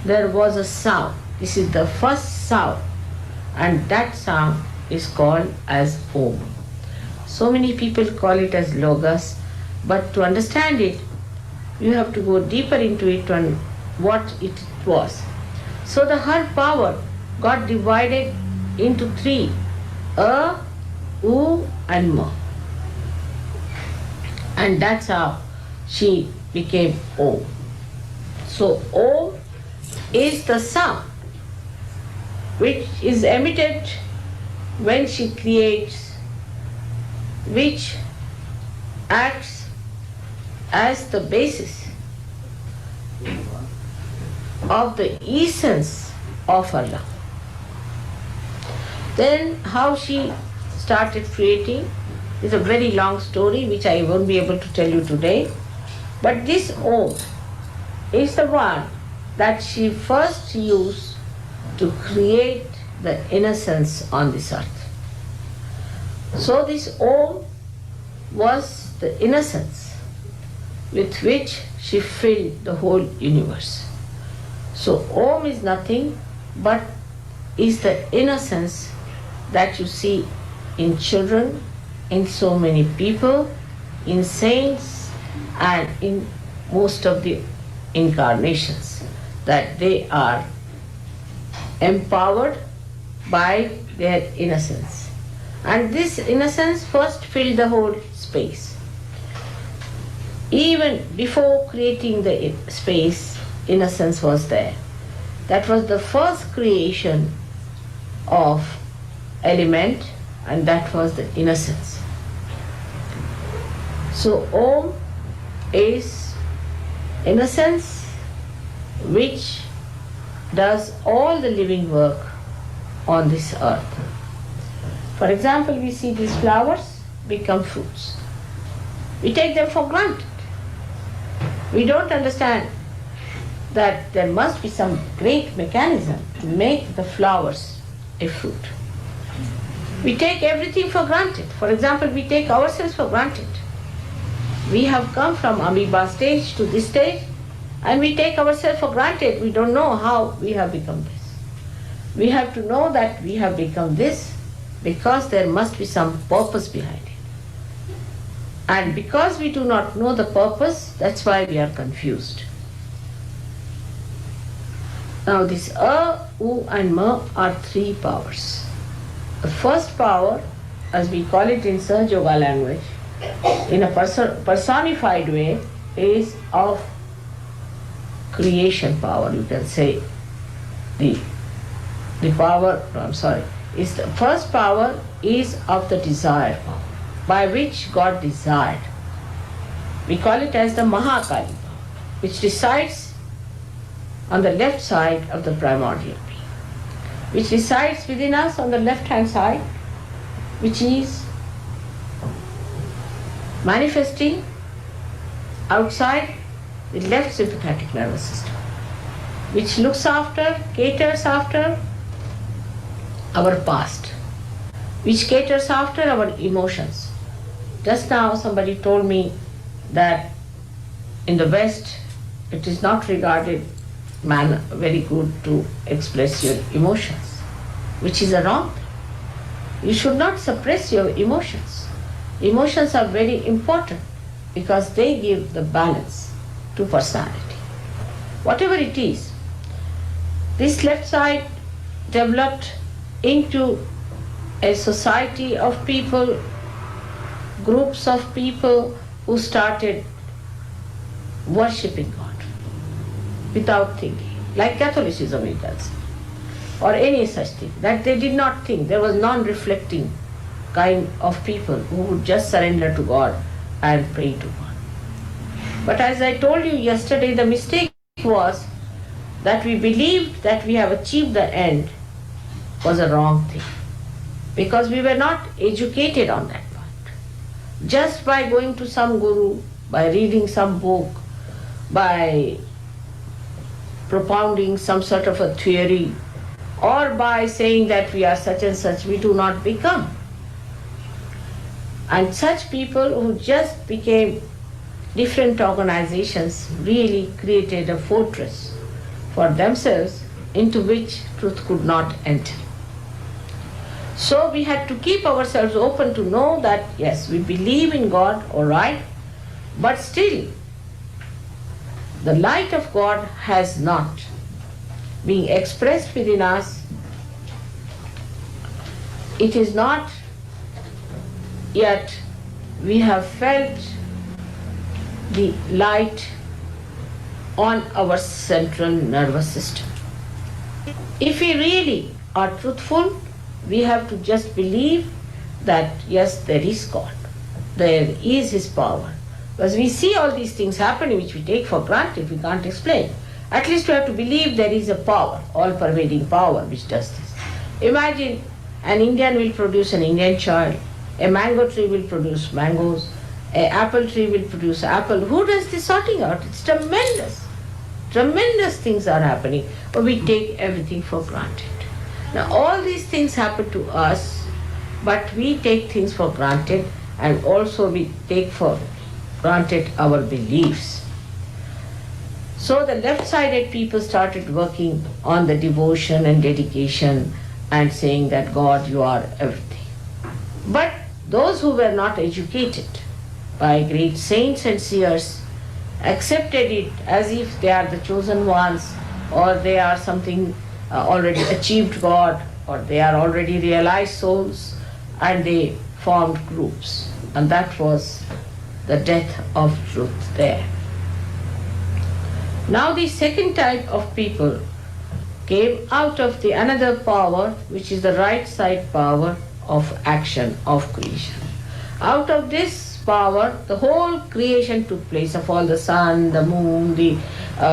Speaker 2: there was a sound. This is the first sound, and that sound is called as Om. So many people call it as Logos, but to understand it, you have to go deeper into it and what it was. So the her power got divided into three, a, u and ma. And that's how she became Om. So Om is the sound which is emitted when she creates, which acts as the basis of the essence of her love. Then how she started creating is a very long story which I won't be able to tell you today. But this Om is the one that she first used to create the innocence on this earth. So this Om was the innocence with which she filled the whole universe. So Om is nothing but is the innocence that you see in children, in so many people, in saints, and in most of the incarnations, that they are empowered by their innocence. And this innocence first filled the whole space. Even before creating the space, innocence was there. That was the first creation of element, and that was the innocence. So Om is innocence which does all the living work on this earth. For example, we see these flowers become fruits. We take them for granted. We don't understand that there must be some great mechanism to make the flowers a fruit. We take everything for granted. For example, we take ourselves for granted. We have come from amoeba stage to this stage, and we take ourselves for granted. We don't know how we have become this. We have to know that we have become this because there must be some purpose behind it. And because we do not know the purpose, that's why we are confused. Now this U and Ma are three powers. The first power, as we call it in Sahaja Yoga language, in a personified way, is of creation power, you can say. The first power is of the desire power, by which God desired. We call it as the Mahakali power, which resides on the left side of the primordial being, which resides within us on the left-hand side, which is manifesting outside the left sympathetic nervous system, which looks after, caters after our past, which caters after our emotions. Just now somebody told me that in the West it is not regarded very good to express your emotions, which is a wrong thing. You should not suppress your emotions. Emotions are very important because they give the balance to personality. Whatever it is, this left side developed into a society of people, groups of people who started worshipping God without thinking, like Catholicism it does, or any such thing, that they did not think. There was non-reflecting kind of people who would just surrender to God and pray to God. But as I told you yesterday, the mistake was that we believed that we have achieved the end was a wrong thing, because we were not educated on that point. Just by going to some guru, by reading some book, by propounding some sort of a theory, or by saying that we are such and such, we do not become. And such people who just became different organizations really created a fortress for themselves into which truth could not enter. So we had to keep ourselves open to know that yes, we believe in God, all right, but still the light of God has not been expressed within us. It is not yet we have felt the light on our central nervous system. If we really are truthful, we have to just believe that yes, there is God, there is His power. Because we see all these things happening which we take for granted, we can't explain. At least we have to believe there is a power, all-pervading power which does this. Imagine an Indian will produce an Indian child, a mango tree will produce mangoes, an apple tree will produce apple. Who does this sorting out? It's tremendous. Tremendous things are happening, but we take everything for granted. Now all these things happen to us, but we take things for granted, and also we take for granted our beliefs. So the left-sided people started working on the devotion and dedication and saying that God, you are everything. But those who were not educated by great saints and seers accepted it as if they are the chosen ones, or they are something already achieved God, or they are already realized souls, and they formed groups. And that was the death of truth there. Now the second type of people came out of the another power, which is the right side power of action, of creation. Out of this power, the whole creation took place of all the sun, the moon, the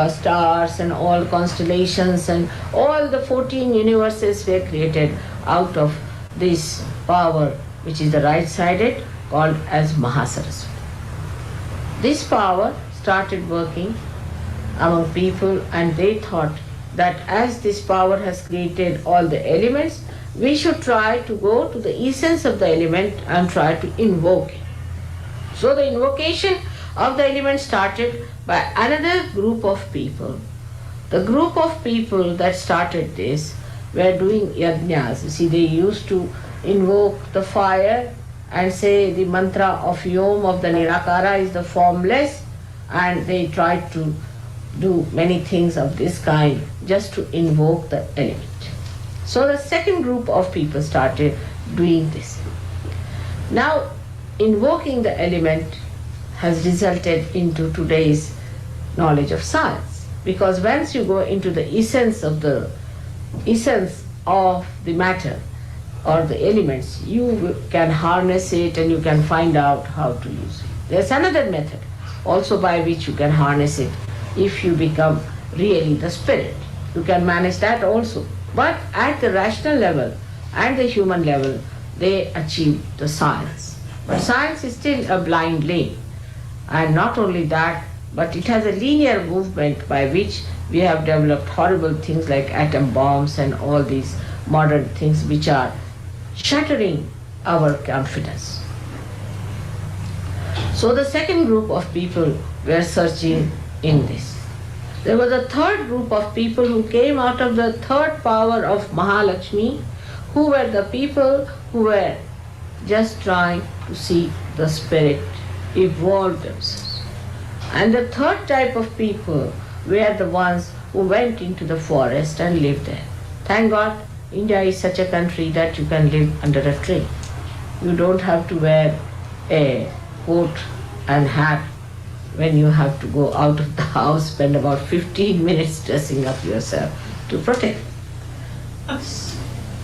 Speaker 2: stars, and all constellations, and all the 14 universes were created out of this power, which is the right sided, called as Mahasaraswati. This power started working among people, and they thought that as this power has created all the elements, we should try to go to the essence of the element and try to invoke it. So the invocation of the element started by another group of people. The group of people that started this were doing yajnas. You see, they used to invoke the fire and say the mantra of Yom of the Nirakara is the formless, and they tried to do many things of this kind just to invoke the element. So the second group of people started doing this. Now, invoking the element has resulted into today's knowledge of science, because once you go into the essence of the matter or the elements, you can harness it and you can find out how to use it. There's another method also by which you can harness it. If you become really the spirit, you can manage that also. But at the rational level and the human level, they achieve the science. But science is still a blind lane. And not only that, but it has a linear movement by which we have developed horrible things like atom bombs and all these modern things which are shattering our confidence. So the second group of people were searching in this. There was a third group of people who came out of the third power of Mahalakshmi, who were the people who were just trying to see the spirit evolve themselves. And the third type of people were the ones who went into the forest and lived there. Thank God, India is such a country that you can live under a tree. You don't have to wear a coat and hat when you have to go out of the house, spend about 15 minutes dressing up yourself to protect us.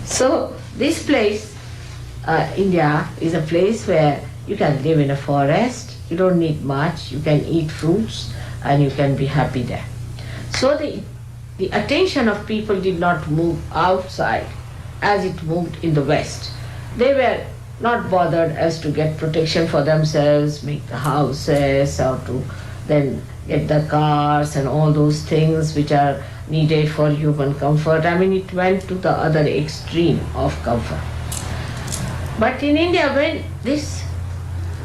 Speaker 2: So this place, India, is a place where you can live in a forest, you don't need much, you can eat fruits and you can be happy there. So the attention of people did not move outside as it moved in the West. They were not bothered as to get protection for themselves, make the houses, or to then get the cars and all those things which are needed for human comfort. I mean, it went to the other extreme of comfort. But in India, when this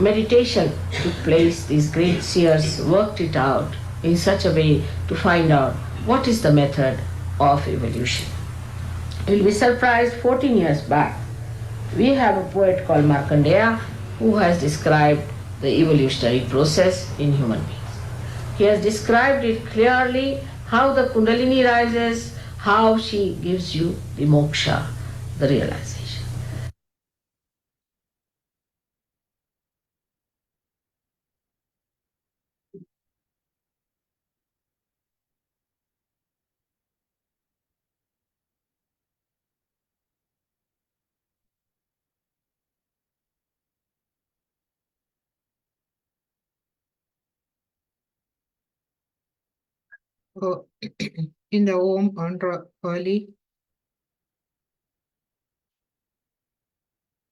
Speaker 2: meditation took place, these great seers worked it out in such a way to find out what is the method of evolution. You'll be surprised, 14 years back, we have a poet called Markandeya who has described the evolutionary process in human beings. He has described it clearly, how the Kundalini rises, how she gives you the moksha, the realization.
Speaker 1: இந்த ஓம் என்ற ஒலி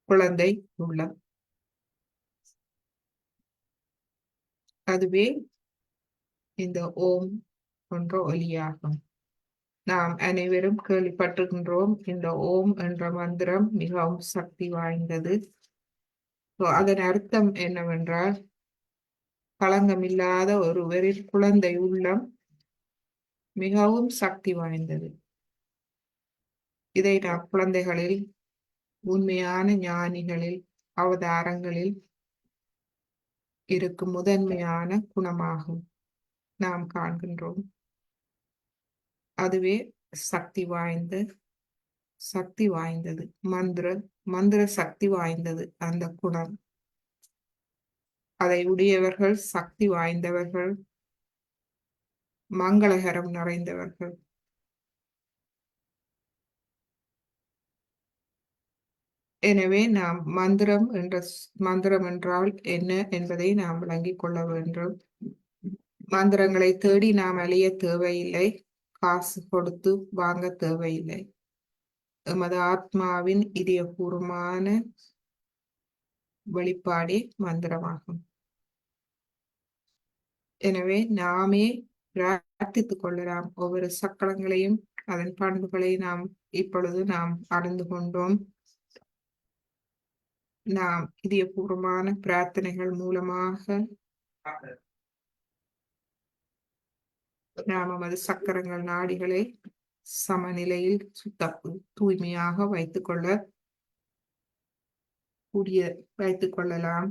Speaker 1: குழந்தை உள்ளம், அதுவே இந்த ஓம் என்ற ஒலியாகும். நாம் அனைவரும் கேள்விப்பட்டிருக்கின்றோம், இந்த ஓம் என்ற மந்திரம் மிகவும் சக்தி வாய்ந்தது. அதன் அர்த்தம் என்னவென்றால், களங்கமில்லாத ஒருவரின் குழந்தை உள்ளம் மிகவும் சக்தி வாய்ந்தது. இதை நாம் குழந்தைகளில், உண்மையான ஞானிகளில், அவதாரங்களில் இருக்கும் முதன்மையான குணமாகும். நாம் காண்கின்றோம். அதுவே சக்தி வாய்ந்தது மந்திர சக்தி வாய்ந்தது அந்த குணம். அதை உடையவர்கள் சக்தி வாய்ந்தவர்கள், மங்களகரம் நிறைந்தவர்கள். எனவே நாம் மந்திரம் என்றால் என்ன என்பதை நாம் விளங்கிக் கொள்ள வேண்டும். மந்திரங்களை தேடி நாம் அலைய தேவையில்லை, காசு கொடுத்து வாங்க தேவையில்லை. எமது ஆத்மாவின் இதயபூர்வமான வெளிப்பாடே மந்திரமாகும். எனவே நாமே பிரார்த்தித்துக் கொள்ளலாம். ஒவ்வொரு சக்கரங்களையும் அதன் பண்புகளை இப்பொழுது நாம் அறிந்து கொண்டோம். நாம் இதயபூர்வமான பிரார்த்தனைகள் மூலமாக நாம் நமது சக்கரங்கள் நாடிகளை சமநிலையில் தூய்மையாக வைத்துக் கொள்ளலாம்.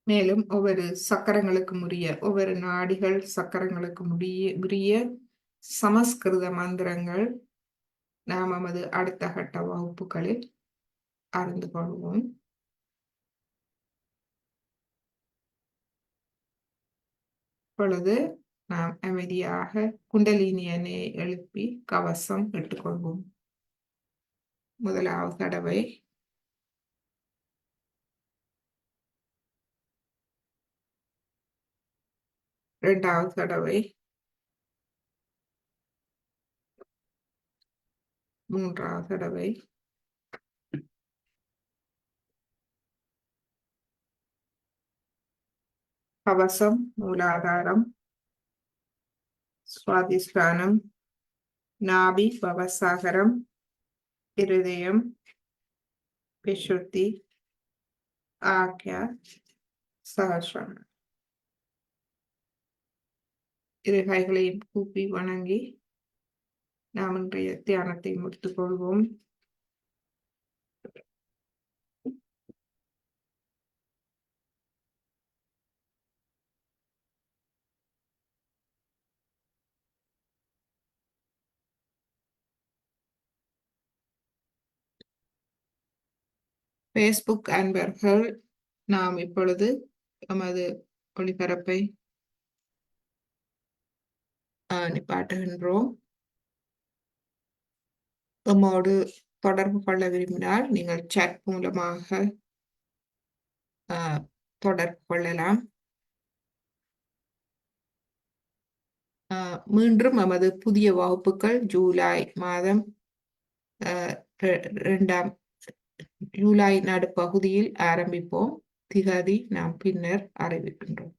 Speaker 1: மேலும் ஒவ்வொரு நாடிகள் சக்கரங்களுக்கும் உரிய சமஸ்கிருத மந்திரங்கள் நாம் நமது அடுத்த கட்ட வகுப்புகளில் அறிந்து கொள்வோம். இப்பொழுது நாம் அமைதியாக குண்டலினியனை எழுப்பி கவசம் இட்டுக்கொள்வோம். முதலாவது தடவை இரண்டாவது தடவை, மூன்றாவது தடவை, கவசம், மூலாதாரம், சுவாதிஷ்டானம், நாபி, பவசாகரம், இருதயம், விசுத்தி, ஆக்யா, சஹஸ்ரம். இரு கைகளையும் கூப்பி வணங்கி நாம் இன்றைய தியானத்தை முடித்துக் கொள்வோம். பேஸ்புக் அன்பர்கள், நாம் இப்பொழுது நமது ஒளிபரப்பை நிப்பாட்டுகின்றோம். நம்மோடு தொடர்பு கொள்ள விரும்பினால் நீங்கள் சாட் மூலமாக தொடர்பு கொள்ளலாம். மீண்டும் நமது புதிய வகுப்புகள் ஜூலை நடுப்பகுதியில் ஆரம்பிப்போம். திகதி நாம் பின்னர் அறிவிக்கின்றோம்.